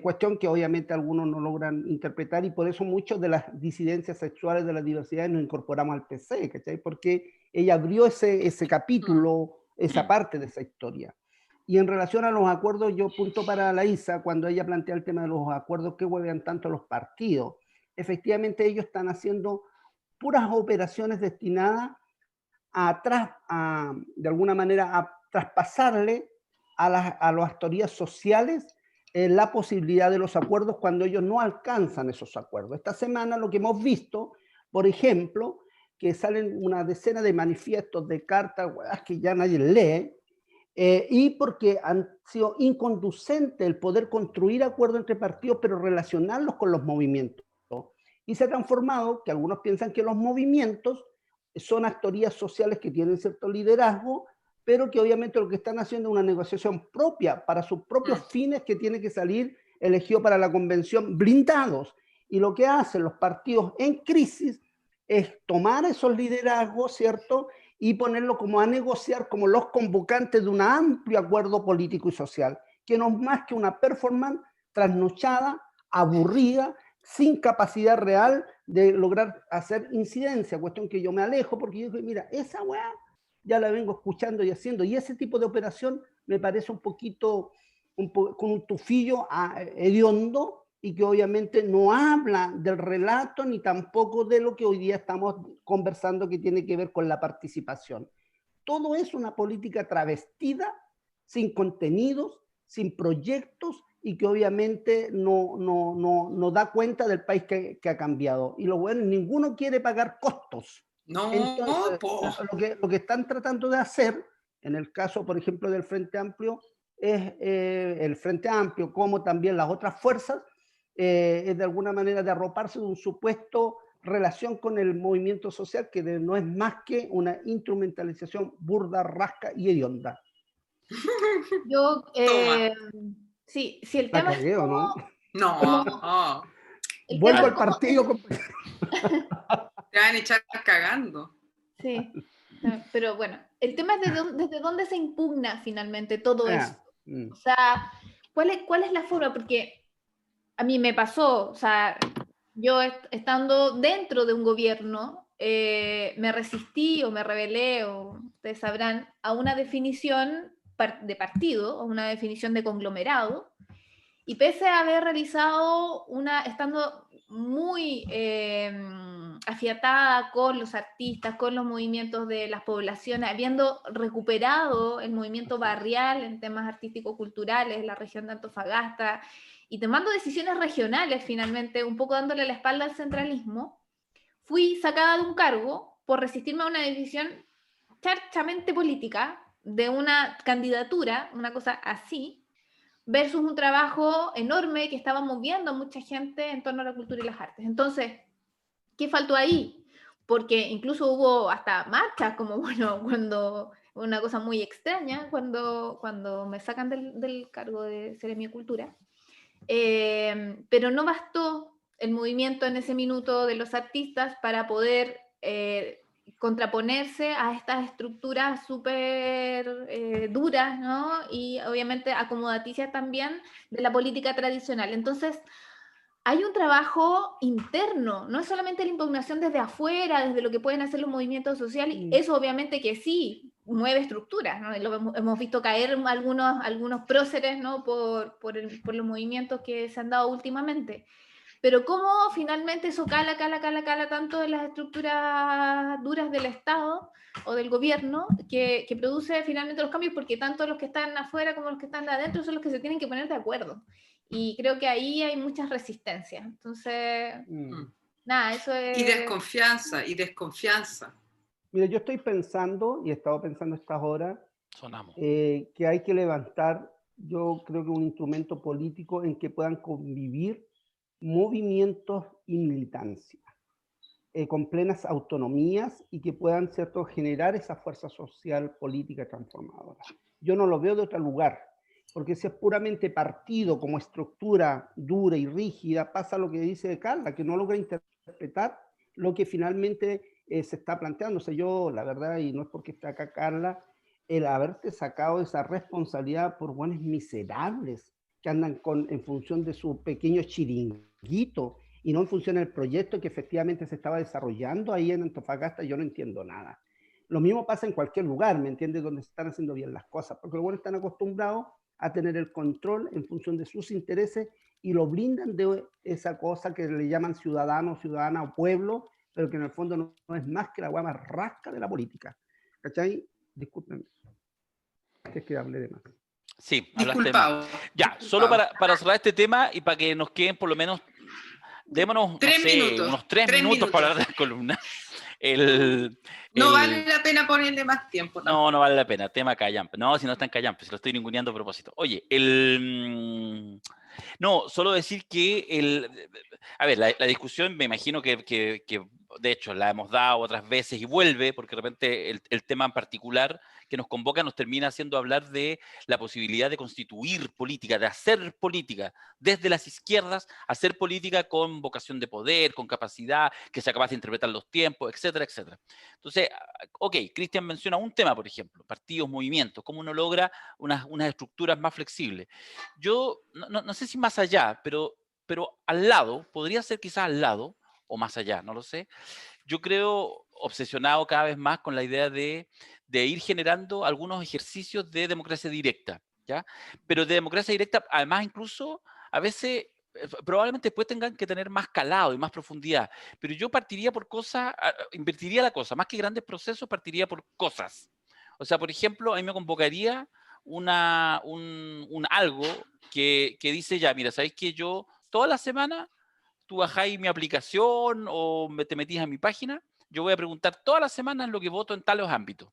[SPEAKER 2] Cuestión que obviamente algunos no logran interpretar, y por eso muchos de las disidencias sexuales de las diversidades nos incorporamos al PC, ¿cachai? Porque ella abrió ese capítulo, esa parte de esa historia. Y en relación a los acuerdos, yo punto para la Isa, cuando ella plantea el tema de los acuerdos que huevean tanto los partidos. Efectivamente, ellos están haciendo puras operaciones destinadas de alguna manera, a traspasarle a las actorías sociales la posibilidad de los acuerdos cuando ellos no alcanzan esos acuerdos. Esta semana lo que hemos visto, por ejemplo, que salen una decena de manifiestos, de cartas, que ya nadie lee, y porque han sido inconducentes el poder construir acuerdos entre partidos, pero relacionarlos con los movimientos. Y se ha transformado, que algunos piensan que los movimientos son actorías sociales que tienen cierto liderazgo, pero que obviamente lo que están haciendo es una negociación propia para sus propios fines, que tiene que salir elegido para la convención blindados. Y lo que hacen los partidos en crisis es tomar esos liderazgos, ¿cierto?, y ponerlo como a negociar como los convocantes de un amplio acuerdo político y social, que no es más que una performance trasnochada, aburrida, sin capacidad real de lograr hacer incidencia, cuestión que yo me alejo, porque yo digo, mira, esa weá ya la vengo escuchando y haciendo, y ese tipo de operación me parece un poquito, con un tufillo hediondo, y que obviamente no habla del relato ni tampoco de lo que hoy día estamos conversando, que tiene que ver con la participación. Todo es una política travestida, sin contenidos, sin proyectos y que obviamente no da cuenta del país que ha cambiado. Y lo bueno, ninguno quiere pagar costos.
[SPEAKER 3] No,
[SPEAKER 2] entonces, lo que están tratando de hacer, en el caso, por ejemplo, del Frente Amplio, es el Frente Amplio, como también las otras fuerzas, es de alguna manera de arroparse de un supuesto relación con el movimiento social que no es más que una instrumentalización burda, rasca y hedionda.
[SPEAKER 4] Yo, sí, el tema es
[SPEAKER 2] cómo, ¿no?
[SPEAKER 3] No.
[SPEAKER 2] Vuelvo al partido.
[SPEAKER 3] Te van a echar cagando.
[SPEAKER 4] Sí, pero bueno, el tema es desde dónde se impugna finalmente todo esto. O sea, ¿cuál es la forma? Porque a mí me pasó, o sea, yo estando dentro de un gobierno, me resistí o me rebelé, o ustedes sabrán, a una definición de partido, o una definición de conglomerado, y pese a haber realizado estando muy afiatada con los artistas, con los movimientos de las poblaciones, habiendo recuperado el movimiento barrial en temas artístico-culturales en la región de Antofagasta, y tomando decisiones regionales finalmente, un poco dándole la espalda al centralismo, fui sacada de un cargo por resistirme a una decisión charchamente política de una candidatura, una cosa así, versus un trabajo enorme que estaba moviendo a mucha gente en torno a la cultura y las artes. Entonces, ¿qué faltó ahí? Porque incluso hubo hasta marchas, como bueno, cuando una cosa muy extraña, cuando me sacan del cargo de Seremia Cultura. Pero no bastó el movimiento en ese minuto de los artistas para poder contraponerse a estas estructuras súper duras, ¿no? Y obviamente acomodaticias también de la política tradicional. Entonces, hay un trabajo interno, no es solamente la impugnación desde afuera, desde lo que pueden hacer los movimientos sociales, eso obviamente que sí mueve estructuras, ¿no? Hemos visto caer algunos próceres, ¿no? por los movimientos que se han dado últimamente. Pero cómo finalmente eso cala tanto en las estructuras duras del Estado o del gobierno que produce finalmente los cambios, porque tanto los que están afuera como los que están adentro son los que se tienen que poner de acuerdo. Y creo que ahí hay muchas resistencias. Entonces, nada, eso es...
[SPEAKER 3] Y desconfianza.
[SPEAKER 2] Mira, yo estoy pensando, y he estado pensando estas horas, que hay que levantar, yo creo que un instrumento político en que puedan convivir movimientos y militancia, con plenas autonomías y que puedan, ¿cierto?, generar esa fuerza social, política transformadora. Yo no lo veo de otro lugar, porque si es puramente partido como estructura dura y rígida, pasa lo que dice Carla, que no logra interpretar lo que finalmente se está planteando. O sea, yo, la verdad, y no es porque esté acá Carla, el haberte sacado esa responsabilidad por buenos miserables que andan en función de su pequeño chiringuito y no en función del proyecto que efectivamente se estaba desarrollando ahí en Antofagasta, yo no entiendo nada. Lo mismo pasa en cualquier lugar, ¿me entiendes? Donde se están haciendo bien las cosas, porque los buenos están acostumbrados a tener el control en función de sus intereses y lo blindan de esa cosa que le llaman ciudadano, ciudadana o pueblo, pero que en el fondo no es más que la guama rasca de la política. ¿Cachai? Discúlpenme. Es que hablé de más.
[SPEAKER 1] Sí, hablaste más. Ya, solo para cerrar este tema y para que nos queden por lo menos, démonos unos 3 minutos para hablar de la columna.
[SPEAKER 3] No vale la pena ponerle más tiempo.
[SPEAKER 1] No vale la pena. Tema Callampa. No, si no está en Callampa, si lo estoy ninguneando a propósito. Oye, no, solo decir que a ver, la discusión me imagino que de hecho la hemos dado otras veces y vuelve, porque de repente el tema en particular que nos convoca nos termina haciendo hablar de la posibilidad de constituir política, de hacer política desde las izquierdas, hacer política con vocación de poder, con capacidad, que sea capaz de interpretar los tiempos, etcétera, etcétera. Entonces, ok, Cristian menciona un tema, por ejemplo, partidos, movimientos, cómo uno logra unas estructuras más flexibles. Yo no sé si más allá, pero al lado, podría ser quizás al lado, o más allá, no lo sé. Yo creo, obsesionado cada vez más con la idea de ir generando algunos ejercicios de democracia directa, ¿ya? Pero de democracia directa, además, incluso, a veces, probablemente después tengan que tener más calado y más profundidad, pero yo partiría por cosas, invertiría la cosa, más que grandes procesos, partiría por cosas. O sea, por ejemplo, a mí me convocaría algo que dice, ya, mira, ¿sabéis que yo toda la semana tú bajáis mi aplicación o te metís a mi página? Yo voy a preguntar todas las semanas lo que voto en tales ámbitos.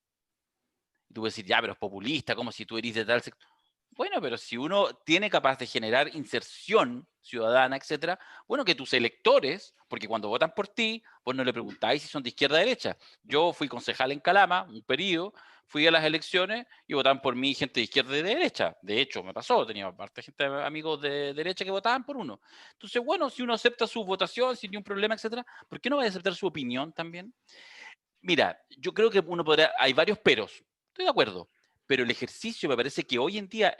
[SPEAKER 1] Y tú vas a decir, ya, pero es populista, como si tú eres de tal sector. Bueno, pero si uno tiene capaz de generar inserción ciudadana, etcétera, bueno, que tus electores, porque cuando votan por ti, vos no le preguntáis si son de izquierda o derecha. Yo fui concejal en Calama, un periodo, fui a las elecciones y votaban por mí gente de izquierda y de derecha. De hecho, me pasó, tenía parte gente, amigos de derecha que votaban por uno. Entonces, bueno, si uno acepta su votación sin ningún problema, etcétera, ¿por qué no va a aceptar su opinión también? Mira, yo creo que uno podrá, hay varios peros, estoy de acuerdo, pero el ejercicio me parece que hoy en día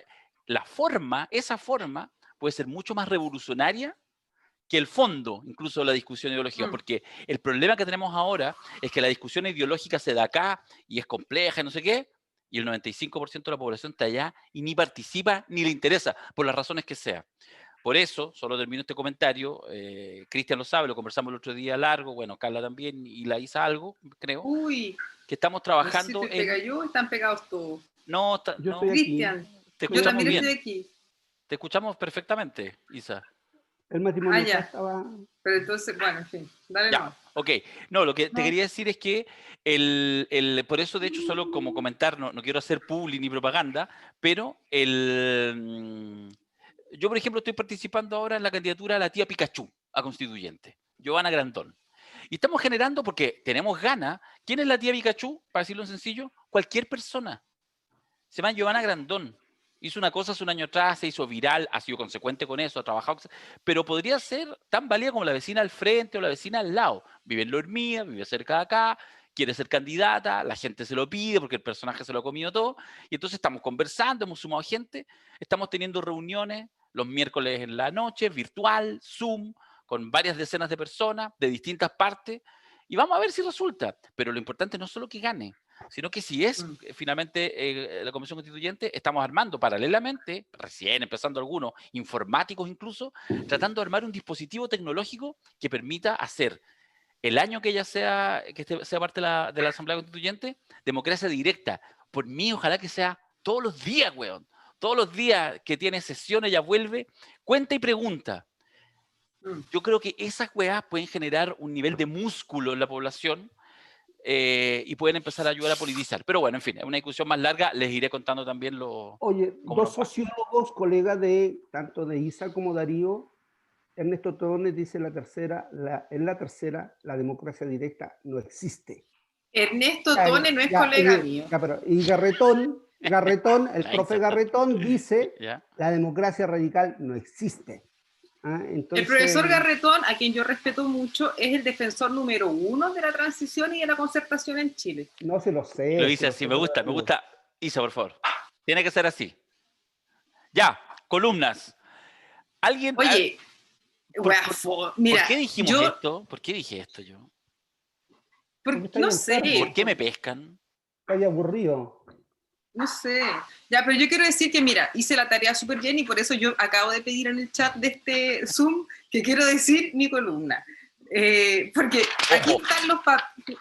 [SPEAKER 1] esa forma puede ser mucho más revolucionaria que el fondo, incluso de la discusión ideológica, porque el problema que tenemos ahora es que la discusión ideológica se da acá y es compleja y no sé qué, y el 95% de la población está allá y ni participa ni le interesa, por las razones que sea. Por eso, solo termino este comentario, Cristian lo sabe, lo conversamos el otro día largo, bueno, Carla también, y la Isa algo, creo.
[SPEAKER 3] Uy,
[SPEAKER 1] que estamos trabajando
[SPEAKER 3] no sé si te pega yo, están pegados todos.
[SPEAKER 1] No,
[SPEAKER 2] yo
[SPEAKER 1] no.
[SPEAKER 3] Cristian, yo también estoy aquí.
[SPEAKER 1] Te escuchamos perfectamente, Isa.
[SPEAKER 2] El matrimonio ya estaba...
[SPEAKER 3] Pero entonces, bueno, en fin, dale
[SPEAKER 1] no. Ok, no, lo que te quería decir es que por eso, de hecho, solo como comentar, no quiero hacer publi ni propaganda, pero yo, por ejemplo, estoy participando ahora en la candidatura a la tía Pikachu, a constituyente, Giovanna Grandón. Y estamos generando, porque tenemos ganas. ¿Quién es la tía Pikachu? Para decirlo en sencillo, cualquier persona. Se llama Giovanna Grandón. Hizo una cosa hace un año atrás, se hizo viral, ha sido consecuente con eso, ha trabajado, pero podría ser tan válida como la vecina al frente o la vecina al lado. Vive en Lormía, vive cerca de acá, quiere ser candidata, la gente se lo pide porque el personaje se lo ha comido todo, y entonces estamos conversando, hemos sumado gente, estamos teniendo reuniones los miércoles en la noche, virtual, Zoom, con varias decenas de personas de distintas partes, y vamos a ver si resulta. Pero lo importante no es solo que gane, sino que si es finalmente la Convención Constituyente, estamos armando paralelamente, recién empezando algunos, informáticos incluso, tratando de armar un dispositivo tecnológico que permita hacer, el año que ella sea parte de la Asamblea Constituyente, democracia directa. Por mí, ojalá que sea todos los días, weón. Todos los días que tiene sesión, ella vuelve, cuenta y pregunta. Yo creo que esas weas pueden generar un nivel de músculo en la población y pueden empezar a ayudar a politizar. Pero bueno, en fin, es una discusión más larga, les iré contando también lo...
[SPEAKER 2] Oye, dos sociólogos, colegas tanto de Isa como Darío, Ernesto Tones dice en la tercera, la democracia directa no existe.
[SPEAKER 3] Ernesto Tones no es colega mío.
[SPEAKER 2] Y Garretón, el profe Garretón dice, la democracia radical no existe. Entonces,
[SPEAKER 3] el profesor Garretón, a quien yo respeto mucho, es el defensor número 1 de la transición y de la concertación en Chile.
[SPEAKER 2] No se lo sé.
[SPEAKER 1] Lo dice así, me gusta. Isa, por favor. Tiene que ser así. Ya, columnas. ¿Alguien?
[SPEAKER 3] Oye, mira,
[SPEAKER 1] ¿por qué dijimos esto? ¿Por qué dije esto yo?
[SPEAKER 3] No sé.
[SPEAKER 1] ¿Por qué me pescan?
[SPEAKER 2] Estoy aburrido.
[SPEAKER 3] No sé. Ya, pero yo quiero decir que, mira, hice la tarea súper bien y por eso yo acabo de pedir en el chat de este Zoom que quiero decir mi columna. Porque aquí están los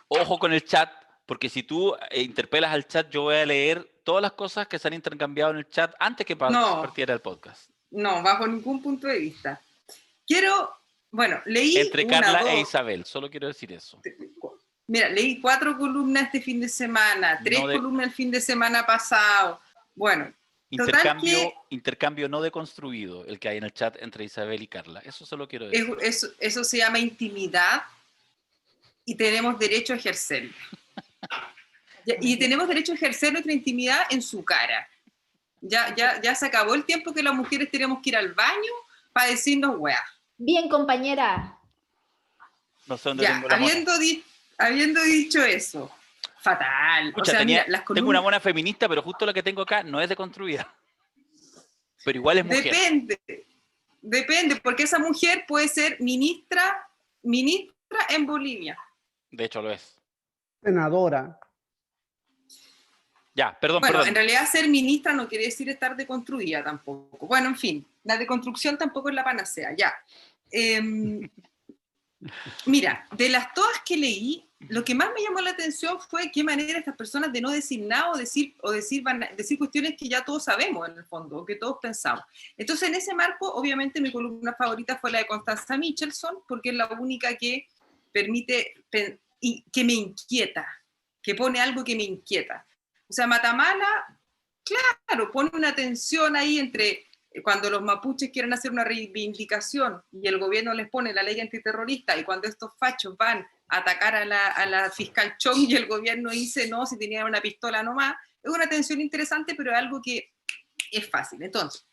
[SPEAKER 1] Ojo con el chat, porque si tú interpelas al chat, yo voy a leer todas las cosas que se han intercambiado en el chat antes que partiera el podcast.
[SPEAKER 3] No, bajo ningún punto de vista. Leí
[SPEAKER 1] entre Carla e Isabel, solo quiero decir eso.
[SPEAKER 3] Mira, leí 4 columnas este fin de semana, 3 columnas el fin de semana pasado. Bueno,
[SPEAKER 1] intercambio no deconstruido el que hay en el chat entre Isabel y Carla. Eso solo quiero decir.
[SPEAKER 3] Eso se llama intimidad y tenemos derecho a ejercerlo. Y tenemos derecho a ejercer nuestra intimidad en su cara. Ya se acabó el tiempo que las mujeres tenemos que ir al baño para decirnos weá.
[SPEAKER 4] Bien, compañera.
[SPEAKER 1] No sé dónde tengo la
[SPEAKER 3] habiendo dicho eso, fatal.
[SPEAKER 1] Escucha, tengo una mona feminista, pero justo la que tengo acá no es deconstruida. Pero igual es mujer.
[SPEAKER 3] Depende, porque esa mujer puede ser ministra en Bolivia.
[SPEAKER 1] De hecho lo es.
[SPEAKER 2] Senadora.
[SPEAKER 1] Ya, perdón.
[SPEAKER 3] En realidad ser ministra no quiere decir estar deconstruida tampoco. Bueno, en fin, la deconstrucción tampoco es la panacea, ya. Mira, de las todas que leí, lo que más me llamó la atención fue qué manera estas personas de no decir nada o decir cuestiones que ya todos sabemos en el fondo, o que todos pensamos. Entonces, en ese marco, obviamente mi columna favorita fue la de Constanza Michelson, porque es la única que permite, y que me inquieta, que pone algo que me inquieta. O sea, Matamala, claro, pone una tensión ahí entre cuando los mapuches quieren hacer una reivindicación y el gobierno les pone la ley antiterrorista, y cuando estos fachos van a atacar a la fiscal Chong y el gobierno dice no, si tenían una pistola nomás, es una tensión interesante, pero es algo que es fácil. Entonces,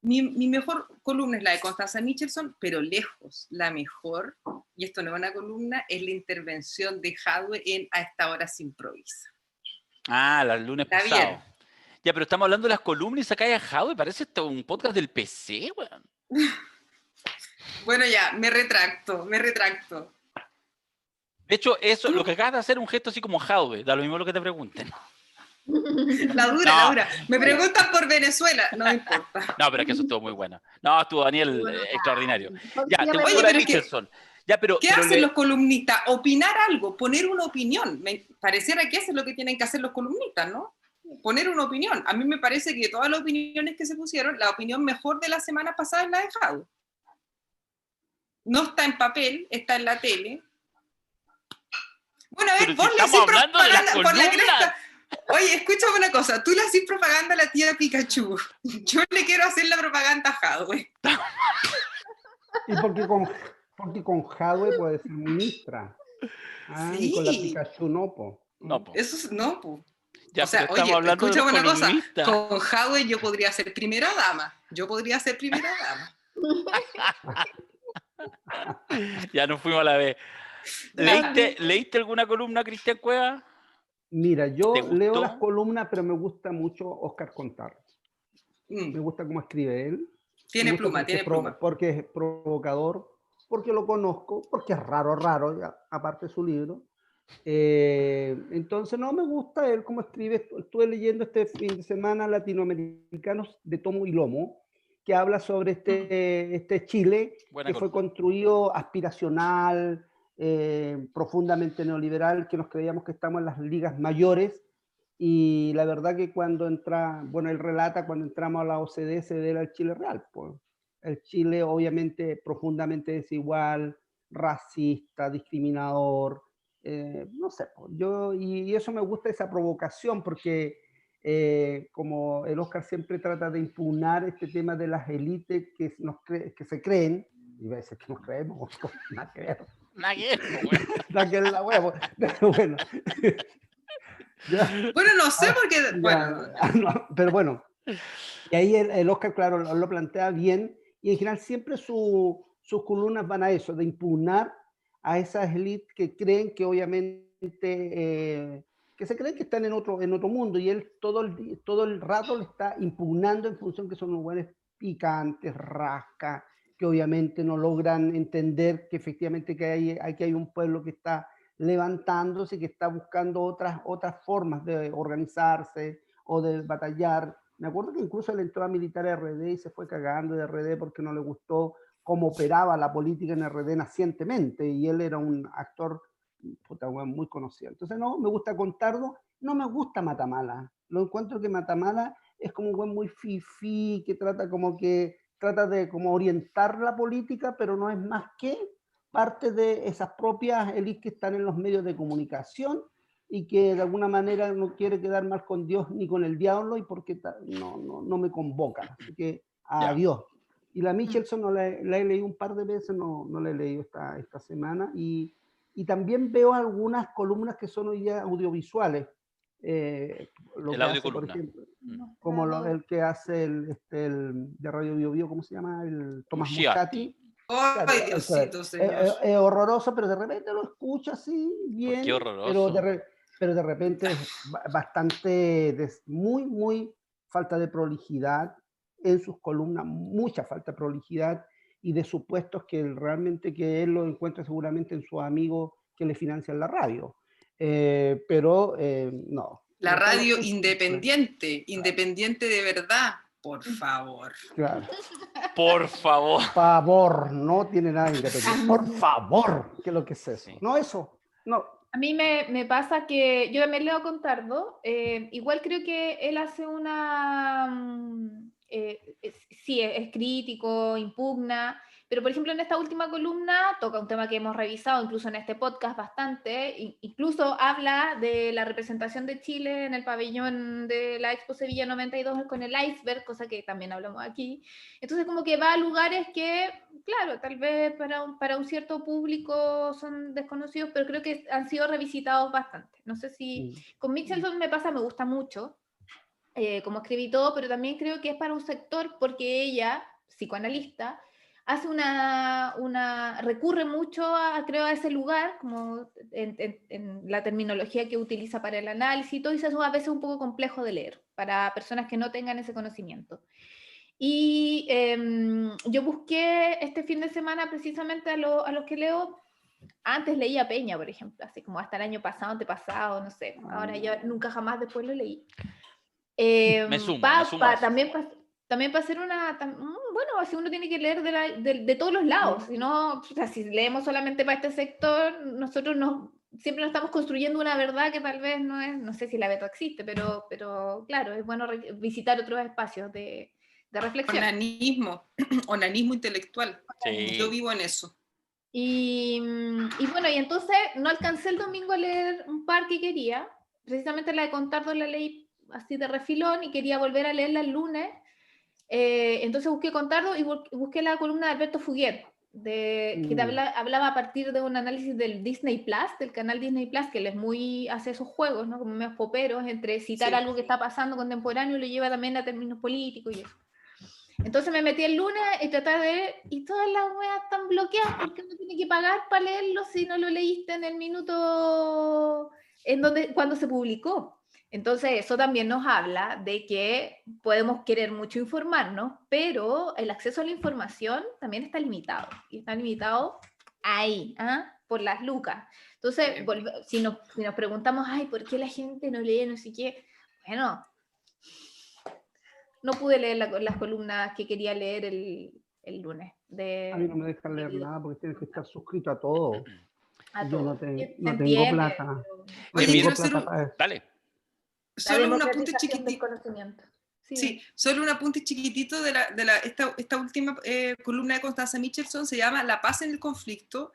[SPEAKER 3] mi mejor columna es la de Constanza Michelson, pero lejos, la mejor, y esto no es una columna, es la intervención de Jadwe en A esta hora se improvisa.
[SPEAKER 1] Ah, el lunes pasado. Bien. Ya, pero estamos hablando de las columnas y acá hay Jadwe, parece esto un podcast del PC, weón.
[SPEAKER 3] Bueno, ya, me retracto.
[SPEAKER 1] De hecho, eso, lo que acabas de hacer es un gesto así como Jadwe, da lo mismo lo que te pregunten.
[SPEAKER 3] La dura. Me preguntan por Venezuela, no me importa.
[SPEAKER 1] No, pero es que eso estuvo muy bueno. No, estuvo Daniel extraordinario. Ya, te voy a la Michelson.
[SPEAKER 3] ¿Qué hacen los columnistas? Opinar algo, poner una opinión. Me pareciera que eso es lo que tienen que hacer los columnistas, ¿no? Poner una opinión. A mí me parece que todas las opiniones que se pusieron, la opinión mejor de la semana pasada es la de Jadwe. No está en papel, está en la tele. Bueno, a ver, vos le haces propaganda por la cresta. Oye, escúchame una cosa, tú le haces propaganda a la tía Pikachu. Yo le quiero hacer la propaganda a Jadwe.
[SPEAKER 2] Y porque con Jadwe puede ser ministra. Sí. Y con la Pikachu no, po.
[SPEAKER 3] Eso es no, po.
[SPEAKER 1] Ya, o sea, oye, escúchame una cosa,
[SPEAKER 3] con Jadwe yo podría ser primera dama.
[SPEAKER 1] Ya nos fuimos a la vez. ¿Leíste alguna columna, Cristian Cueva?
[SPEAKER 2] Mira, yo leo las columnas, pero me gusta mucho Óscar Contardo. Me gusta cómo escribe él.
[SPEAKER 3] Tiene pluma.
[SPEAKER 2] Porque es provocador, porque lo conozco, porque es raro, ya, aparte de su libro. Entonces, no, me gusta él cómo escribe. Estuve leyendo este fin de semana Latinoamericanos de Tomo y Lomo, que habla sobre este Chile que fue construido aspiracional, profundamente neoliberal, que nos creíamos que estamos en las ligas mayores, y la verdad que cuando él relata cuando entramos a la OCDE se ve el Chile real, pues. El Chile obviamente profundamente desigual, racista, discriminador, no sé, pues, y eso me gusta, esa provocación, porque como el Óscar siempre trata de impugnar este tema de las élites que se creen, y a veces que nos creemos, nada que ver. Nada que ver la huevo, pero bueno.
[SPEAKER 3] Bueno, no sé porque, bueno.
[SPEAKER 2] No, pero bueno, y ahí el Óscar, claro, lo plantea bien, y en general siempre sus columnas van a eso, de impugnar a esas élites que creen que obviamente, que se creen que están en otro mundo, y él todo el rato le está impugnando en función que son unos buenos picantes, rascas, que obviamente no logran entender que efectivamente que hay un pueblo que está levantándose, que está buscando otras formas de organizarse o de batallar. Me acuerdo que incluso él entró a militar RD y se fue cagando de RD porque no le gustó cómo operaba la política en RD nacientemente, y él era un actor muy conocido. Entonces, no, me gusta Contardo, no me gusta Matamala. Lo encuentro que Matamala es como un güey muy fifí, que trata de como orientar la política, pero no es más que parte de esas propias élites que están en los medios de comunicación y que de alguna manera no quiere quedar mal con Dios ni con el diablo, y porque no me convocan. Así que adiós. Y la Michelson la he leído un par de veces, no la he leído esta semana, y también veo algunas columnas que son hoy día audiovisuales.
[SPEAKER 1] El audio columna.
[SPEAKER 2] Por ejemplo, como el que hace el de Radio Bio Bio, ¿cómo se llama? El Tomás Muschiati.
[SPEAKER 3] ¡Ay, Diosito, señor!
[SPEAKER 2] Es horroroso, pero de repente lo escucho así, bien.
[SPEAKER 1] ¿Por qué horroroso?
[SPEAKER 2] Pero de repente es bastante, muy, muy falta de prolijidad en sus columnas, mucha falta de prolijidad, y de supuestos que realmente que él lo encuentra seguramente en sus amigos que le financian la radio. Pero no.
[SPEAKER 3] La radio independiente de verdad. Por favor.
[SPEAKER 2] Claro.
[SPEAKER 1] Por favor.
[SPEAKER 2] Favor, no tiene nada independiente. Por favor, ¿qué es lo que es eso? No, eso. No,
[SPEAKER 4] A mí me pasa que yo también leo a Contardo, igual creo que él hace sí, es crítico, impugna, pero por ejemplo en esta última columna toca un tema que hemos revisado incluso en este podcast bastante, incluso habla de la representación de Chile en el pabellón de la Expo Sevilla 92 con el iceberg, cosa que también hablamos aquí. Entonces como que va a lugares que, claro, tal vez para un cierto público son desconocidos, pero creo que han sido revisitados bastante. No sé si con Michelson me pasa, me gusta mucho, como escribí todo, pero también creo que es para un sector porque ella, psicoanalista, hace recurre mucho creo, a ese lugar, como en la terminología que utiliza para el análisis y todo, y eso es a veces un poco complejo de leer para personas que no tengan ese conocimiento. Y yo busqué este fin de semana precisamente a los que leo. Antes leía Peña, por ejemplo, así como hasta el año pasado, antepasado, no sé. Ahora ya nunca jamás después lo leí.
[SPEAKER 1] Me sumo a eso.
[SPEAKER 4] También para hacer bueno, así uno tiene que leer de todos los lados, si no, o sea, si leemos solamente para este sector, nosotros siempre nos estamos construyendo una verdad que tal vez no sé si la verdad existe, pero claro, es bueno visitar otros espacios de reflexión.
[SPEAKER 3] Onanismo intelectual.
[SPEAKER 1] Sí.
[SPEAKER 3] Yo vivo en eso.
[SPEAKER 4] Y bueno, y entonces no alcancé el domingo a leer un par que quería, precisamente la de Contardo la leí así de refilón y quería volver a leerla el lunes, entonces busqué Contardo y busqué la columna de Alberto Fuguet, que hablaba a partir de un análisis del Disney Plus, del canal Disney Plus, que él es hace esos juegos, ¿no? Como medios poperos, entre citar algo que está pasando contemporáneo y lo lleva también a términos políticos y eso. Entonces me metí el lunes y traté de ver, y todas las weas están bloqueadas porque uno tiene que pagar para leerlo si no lo leíste en el minuto cuando se publicó. Entonces eso también nos habla de que podemos querer mucho informarnos, pero el acceso a la información también está limitado, y está limitado ahí, por las lucas. Entonces, si nos preguntamos, ay, ¿por qué la gente no lee no sé qué? Bueno, no pude leer las columnas que quería leer el lunes.
[SPEAKER 2] A mí no me dejan leer nada porque tienes que estar suscrito a todo. Yo no tengo plata.
[SPEAKER 3] Oye, quiero hacer
[SPEAKER 1] Dale.
[SPEAKER 3] Solo un apunte chiquitito. Sí, solo un apunte chiquitito de esta última columna de Constanza Michelson, se llama La paz en el conflicto.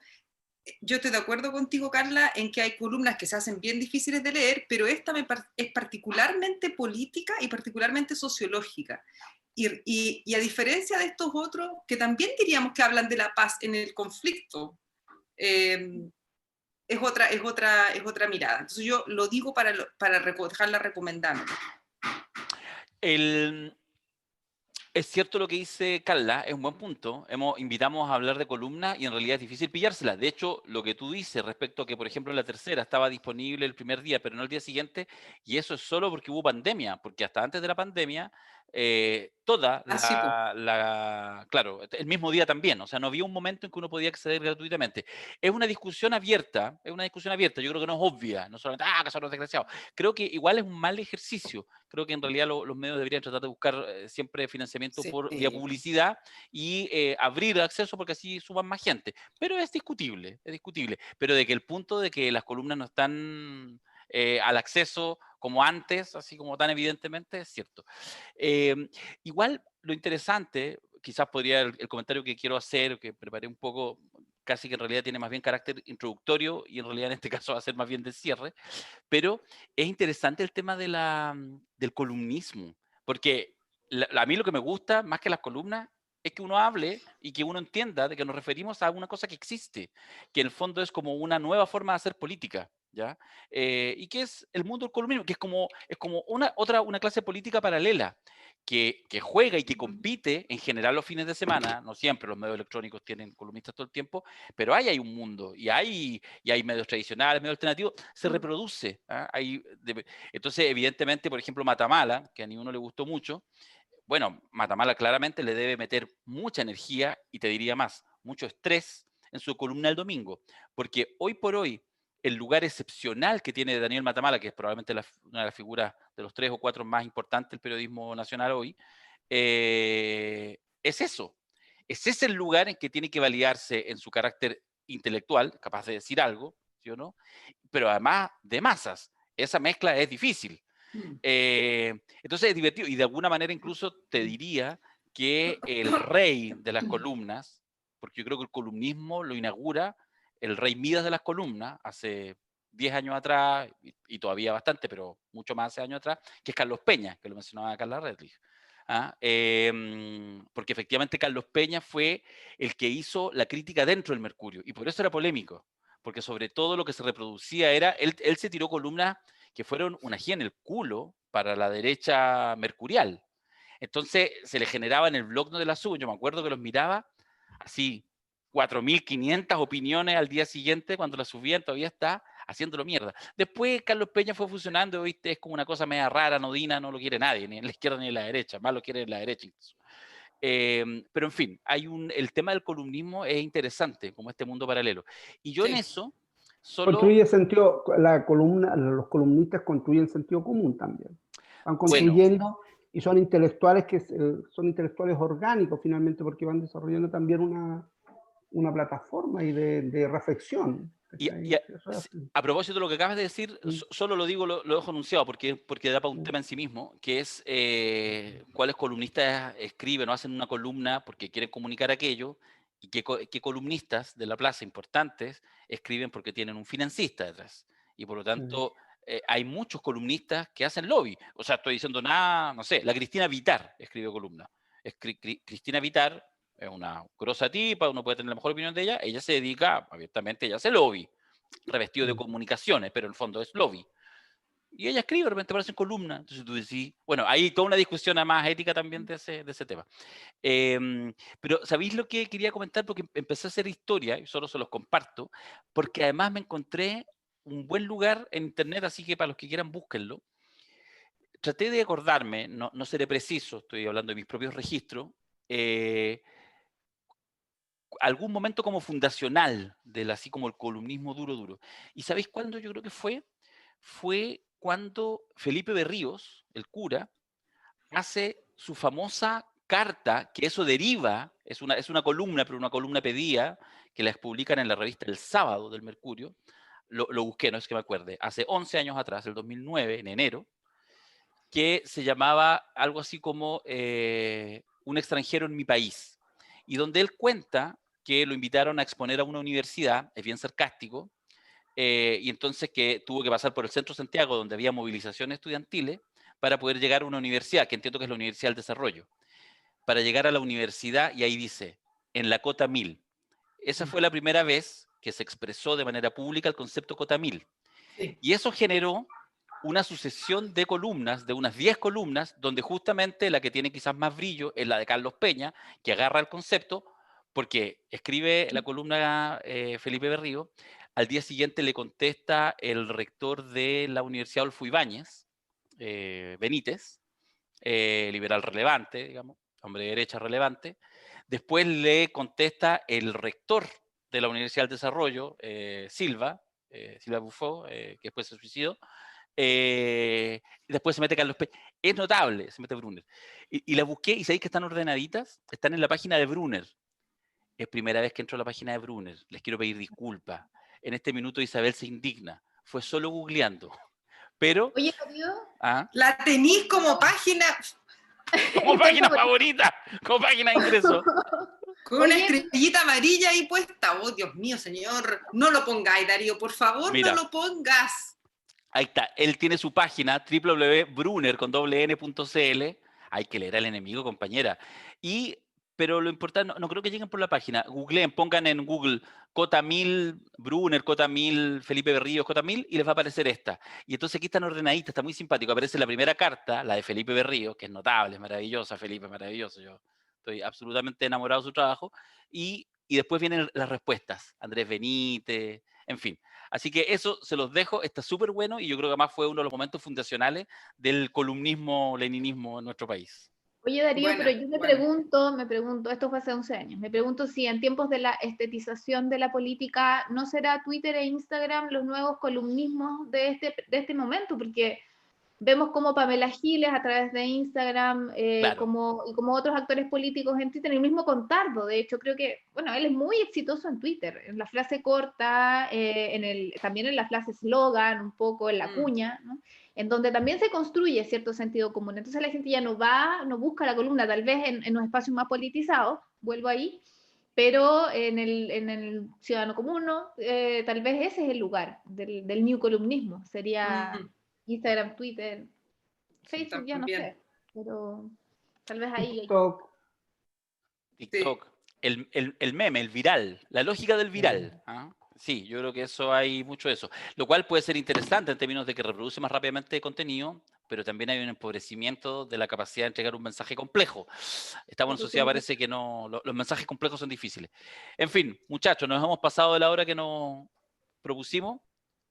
[SPEAKER 3] Yo estoy de acuerdo contigo, Carla, en que hay columnas que se hacen bien difíciles de leer, pero esta es particularmente política y particularmente sociológica. Y a diferencia de estos otros, que también diríamos que hablan de la paz en el conflicto, es otra mirada. Entonces yo lo digo para dejarla recomendando.
[SPEAKER 1] Es cierto lo que dice Carla, es un buen punto. Invitamos a hablar de columnas y en realidad es difícil pillárselas. De hecho, lo que tú dices respecto a que, por ejemplo, en la tercera estaba disponible el primer día, pero no el día siguiente, y eso es solo porque hubo pandemia, porque hasta antes de la pandemia, claro, el mismo día también, o sea, no había un momento en que uno podía acceder gratuitamente. Es una discusión abierta, yo creo que no es obvia, no solamente, que son los desgraciados. Creo que igual es un mal ejercicio. Creo que en realidad los medios deberían tratar de buscar siempre financiamiento por vía publicidad y abrir acceso porque así suban más gente. Pero es discutible. Pero de que el punto de que las columnas no están al acceso como antes, así como tan evidentemente, es cierto. Igual lo interesante, quizás podría el comentario que quiero hacer, que preparé un poco, casi que en realidad tiene más bien carácter introductorio y en realidad en este caso va a ser más bien de cierre, pero es interesante el tema del columnismo, porque a mí lo que me gusta más que las columnas es que uno hable y que uno entienda de que nos referimos a una cosa que existe, que en el fondo es como una nueva forma de hacer política, ¿ya? Y que es el mundo del columnismo, que es como una clase política paralela, que juega y que compite en general los fines de semana. No siempre los medios electrónicos tienen columnistas todo el tiempo, pero hay un mundo y hay medios tradicionales, medios alternativos, se reproduce. Entonces, evidentemente, por ejemplo, Matamala, que a ninguno le gustó mucho, bueno, Matamala claramente le debe meter mucha energía y te diría más, mucho estrés en su columna el domingo, porque hoy por hoy el lugar excepcional que tiene Daniel Matamala, que es probablemente una de las figuras de los 3 o 4 más importantes del periodismo nacional hoy, es eso. Es ese el lugar en que tiene que validarse en su carácter intelectual, capaz de decir algo, ¿sí o no? Pero además de masas. Esa mezcla es difícil. Entonces es divertido, y de alguna manera incluso te diría que el rey de las columnas, porque yo creo que el columnismo lo inaugura el rey Midas de las columnas, hace 10 años atrás, y todavía bastante, pero mucho más hace años atrás, que es Carlos Peña, que lo mencionaba Carla Redlich. Porque efectivamente Carlos Peña fue el que hizo la crítica dentro del Mercurio, y por eso era polémico, porque sobre todo lo que se reproducía era, él se tiró columnas que fueron una ají en el culo para la derecha mercurial. Entonces se le generaba en el blog de la SUB, yo me acuerdo que los miraba así, 4.500 opiniones al día siguiente, cuando la subían todavía está haciéndolo mierda. Después Carlos Peña fue fusionando, ¿viste? Es como una cosa media rara, anodina, no lo quiere nadie, ni en la izquierda ni en la derecha, más lo quiere en la derecha incluso. Pero en fin, el tema del columnismo es interesante, como este mundo paralelo. Y yo en eso solo...
[SPEAKER 2] Construye sentido, los columnistas construyen sentido común también. Van construyendo y son intelectuales son intelectuales orgánicos finalmente, porque van desarrollando también una plataforma y de reflexión.
[SPEAKER 1] A propósito de lo que acabas de decir, solo lo digo, lo dejo anunciado, porque da para un tema en sí mismo, que es cuáles columnistas escriben o hacen una columna porque quieren comunicar aquello, y qué columnistas de la plaza importantes escriben porque tienen un financista detrás. Y por lo tanto, hay muchos columnistas que hacen lobby. O sea, estoy diciendo nada, no sé, la Cristina Vitar escribe columna. Cristina Vitar es una grosa tipa, uno puede tener la mejor opinión de ella se dedica abiertamente, ella hace lobby, revestido de comunicaciones, pero en el fondo es lobby. Y ella escribe, de repente aparece en columna. Entonces tú decís, bueno, hay toda una discusión más ética también de ese tema. Pero ¿sabéis lo que quería comentar? Porque empecé a hacer historia, y solo se los comparto, porque además me encontré un buen lugar en internet, así que para los que quieran búsquenlo. Traté de acordarme, no seré preciso, estoy hablando de mis propios registros, algún momento como fundacional así como el columnismo duro. ¿Y sabéis cuándo yo creo que fue? Fue cuando Felipe Berríos, el cura, hace su famosa carta, que eso deriva, es una columna, pero una columna pedida, que la publican en la revista El Sábado del Mercurio. Lo busqué, no es que me acuerde, hace 11 años atrás, el 2009, en enero, que se llamaba algo así como Un extranjero en mi país, y donde él cuenta que lo invitaron a exponer a una universidad, es bien sarcástico, y entonces que tuvo que pasar por el centro de Santiago, donde había movilizaciones estudiantiles, para poder llegar a una universidad, que entiendo que es la Universidad del Desarrollo. Para llegar a la universidad, y ahí dice, en la cota 1000. Esa fue la primera vez que se expresó de manera pública el concepto cota 1000. Sí. Y eso generó una sucesión de columnas, de unas 10 columnas, donde justamente la que tiene quizás más brillo es la de Carlos Peña, que agarra el concepto, porque escribe la columna Felipe Berrío, al día siguiente le contesta el rector de la Universidad Adolfo Ibáñez, Benítez, liberal relevante, digamos, hombre de derecha relevante. Después le contesta el rector de la Universidad del Desarrollo, Silva Buffo, que después se suicidó. Después se mete Carlos Peña. Es notable, se mete Brunner. Y la busqué, y sabéis que están ordenaditas, están en la página de Brunner. Es primera vez que entro a la página de Brunner. Les quiero pedir disculpas. En este minuto Isabel se indigna. Fue solo googleando. Pero...
[SPEAKER 4] Oye, Darío,
[SPEAKER 3] la tenís como página...
[SPEAKER 1] Como página favorita, como página de ingreso.
[SPEAKER 3] Con una estrellita amarilla ahí puesta. Oh, Dios mío, señor. No lo pongáis, Darío, por favor. Mira, no lo pongas.
[SPEAKER 1] Ahí está. Él tiene su página, www.brunner.cl. Hay que leer al enemigo, compañera. Pero lo importante, no creo que lleguen por la página. Googleen, pongan en Google Cota 1000 Brunner, Cota 1000 Felipe Berríos, Cota 1000, y les va a aparecer esta. Y entonces aquí están ordenaditas, está muy simpático. Aparece la primera carta, la de Felipe Berríos, que es notable, es maravillosa, Felipe, maravilloso. Yo estoy absolutamente enamorado de su trabajo. Y después vienen las respuestas. Andrés Benítez, en fin. Así que eso se los dejo, está súper bueno, y yo creo que además fue uno de los momentos fundacionales del columnismo, leninismo en nuestro país.
[SPEAKER 4] Oye, Darío, pero yo me pregunto, esto fue hace 11 años, me pregunto si en tiempos de la estetización de la política, ¿no será Twitter e Instagram los nuevos columnismos de este momento? Porque vemos como Pamela Giles a través de Instagram,
[SPEAKER 1] Claro.
[SPEAKER 4] como otros actores políticos en Twitter, el mismo Contardo, de hecho, creo que, bueno, él es muy exitoso en Twitter, en la frase corta, también en la frase eslogan, un poco en la cuña, ¿no? En donde también se construye cierto sentido común. Entonces la gente ya no busca la columna, tal vez en los espacios más politizados, vuelvo ahí, pero en el ciudadano común, ¿no? Tal vez ese es el lugar del new columnismo, sería Instagram, Twitter, Facebook, ya no sé, pero tal vez ahí.
[SPEAKER 1] TikTok. El meme, el viral, la lógica del viral. ¿Ah? Sí, yo creo que eso hay mucho de eso. Lo cual puede ser interesante en términos de que reproduce más rápidamente contenido, pero también hay un empobrecimiento de la capacidad de entregar un mensaje complejo. Estamos en una sociedad, parece que no, los mensajes complejos son difíciles. En fin, muchachos, nos hemos pasado de la hora que nos propusimos.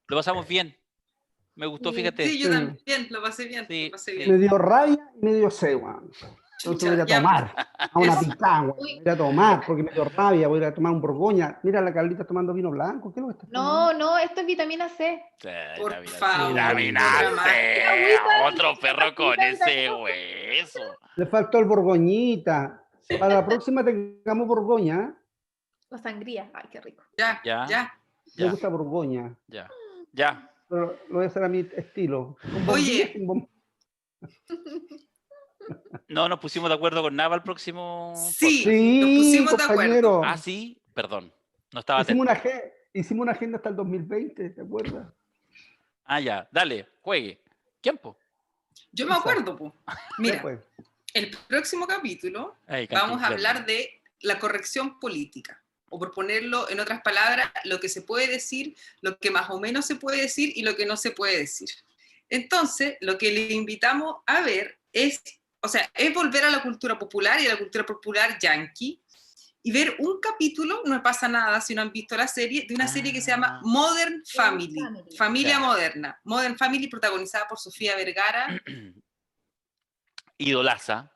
[SPEAKER 1] Lo pasamos bien. Me gustó, fíjate.
[SPEAKER 3] Sí, yo también, lo pasé bien.
[SPEAKER 1] Sí,
[SPEAKER 3] lo pasé bien.
[SPEAKER 2] Me dio rabia y me dio sed, weón. Entonces voy a tomar a una picada, weón. Voy a tomar porque me dio rabia, voy a tomar un Borgoña. Mira, la Carlita tomando vino blanco. ¿Qué es lo que estás tomando?
[SPEAKER 4] No, esto es vitamina C.
[SPEAKER 3] Por favor.
[SPEAKER 1] Vitamina C. Otro perro con ese hueso.
[SPEAKER 2] Le faltó el Borgoñita. Para la próxima tengamos Borgoña.
[SPEAKER 4] O sangría. Ay, qué rico.
[SPEAKER 3] Ya.
[SPEAKER 2] Me gusta Borgoña.
[SPEAKER 1] Ya.
[SPEAKER 2] Pero lo voy a hacer a mi estilo.
[SPEAKER 3] Oye.
[SPEAKER 1] No nos pusimos de acuerdo con nada el próximo.
[SPEAKER 3] Sí, nos pusimos
[SPEAKER 2] compañero.
[SPEAKER 3] de acuerdo.
[SPEAKER 1] Ah, sí, perdón. No estaba
[SPEAKER 2] hicimos una agenda hasta el 2020, ¿te acuerdas?
[SPEAKER 1] Ah, ya. Dale, juegue. ¿Tiempo?
[SPEAKER 3] Yo me acuerdo, pues. Mira, el próximo capítulo vamos a hablar de la corrección política. O por ponerlo en otras palabras, lo que se puede decir, lo que más o menos se puede decir y lo que no se puede decir. Entonces, lo que le invitamos a ver es volver a la cultura popular y a la cultura popular yankee y ver un capítulo, no me pasa nada si no han visto la serie, de una serie que se llama Modern Family, Familia Moderna. Modern Family, protagonizada por Sofía Vergara.
[SPEAKER 1] Idolaza.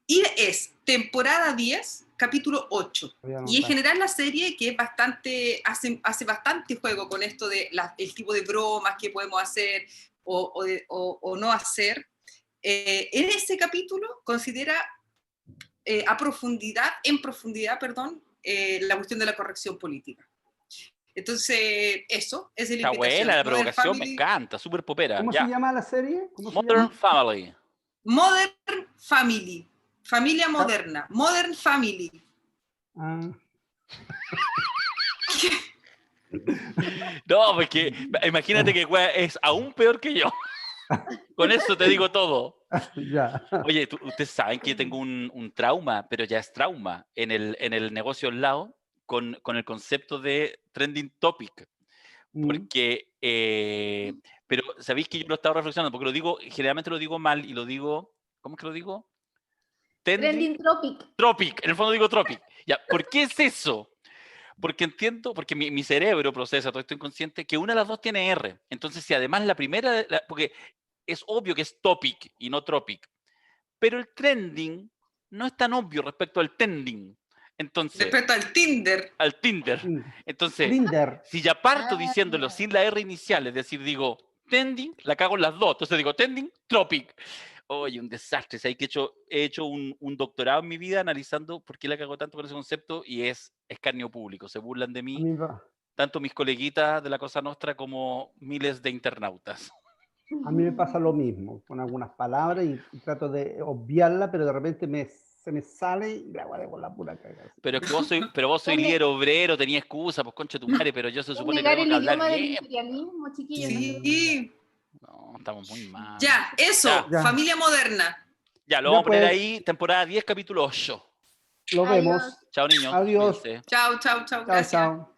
[SPEAKER 3] Y es temporada 10, capítulo 8. Y en general la serie, que es hace bastante juego con esto de el tipo de bromas que podemos hacer o no hacer. En ese capítulo considera en profundidad, la cuestión de la corrección política. Entonces, eso es el invitación.
[SPEAKER 1] Está buena la provocación, me encanta, súper popera.
[SPEAKER 2] ¿Cómo se llama la serie?
[SPEAKER 1] Modern Family.
[SPEAKER 3] Modern Family. Familia moderna. Modern Family.
[SPEAKER 1] No, porque imagínate que es aún peor que yo. Con eso te digo todo.
[SPEAKER 2] Ya.
[SPEAKER 1] Oye, ustedes saben que yo tengo un trauma, pero ya es trauma, en el negocio al lado, con el concepto de trending topic. Porque, pero sabéis que yo lo estaba reflexionando, porque generalmente lo digo mal y lo digo, ¿cómo es que lo digo?
[SPEAKER 4] Trending topic.
[SPEAKER 1] Tropic, en el fondo digo tropic. Ya, ¿por qué es eso? Porque entiendo, porque mi cerebro procesa todo esto inconsciente, que una de las dos tiene R. Entonces, si además la primera, porque es obvio que es topic y no tropic, pero el trending no es tan obvio respecto al tending. Entonces,
[SPEAKER 3] respecto al Tinder.
[SPEAKER 1] Al Tinder. Entonces, si ya parto diciéndolo sin la R inicial, es decir, digo tending, la cago en las dos. Entonces digo tending, tropic. Oye, un desastre. ¿Sabes que he hecho un doctorado en mi vida analizando por qué la cago tanto con ese concepto? Y es escarnio público. Se burlan de mí, tanto mis coleguitas de la Cosa Nostra como miles de internautas.
[SPEAKER 2] A mí me pasa lo mismo, con algunas palabras y trato de obviarla, pero de repente se me sale y la guardo con la pura cagada.
[SPEAKER 1] Pero es que vos sois líder obrero, tenía excusa, pues concha tu madre, pero yo se supone que tengo que hablar bien.
[SPEAKER 3] Sí.
[SPEAKER 1] No, estamos muy mal.
[SPEAKER 3] Ya, eso, ya. Familia moderna.
[SPEAKER 1] Ya, lo vamos a poner ahí, temporada 10, capítulo 8.
[SPEAKER 2] Lo vemos.
[SPEAKER 1] Chao, niños.
[SPEAKER 2] Adiós.
[SPEAKER 3] Chao, gracias.
[SPEAKER 2] Chao.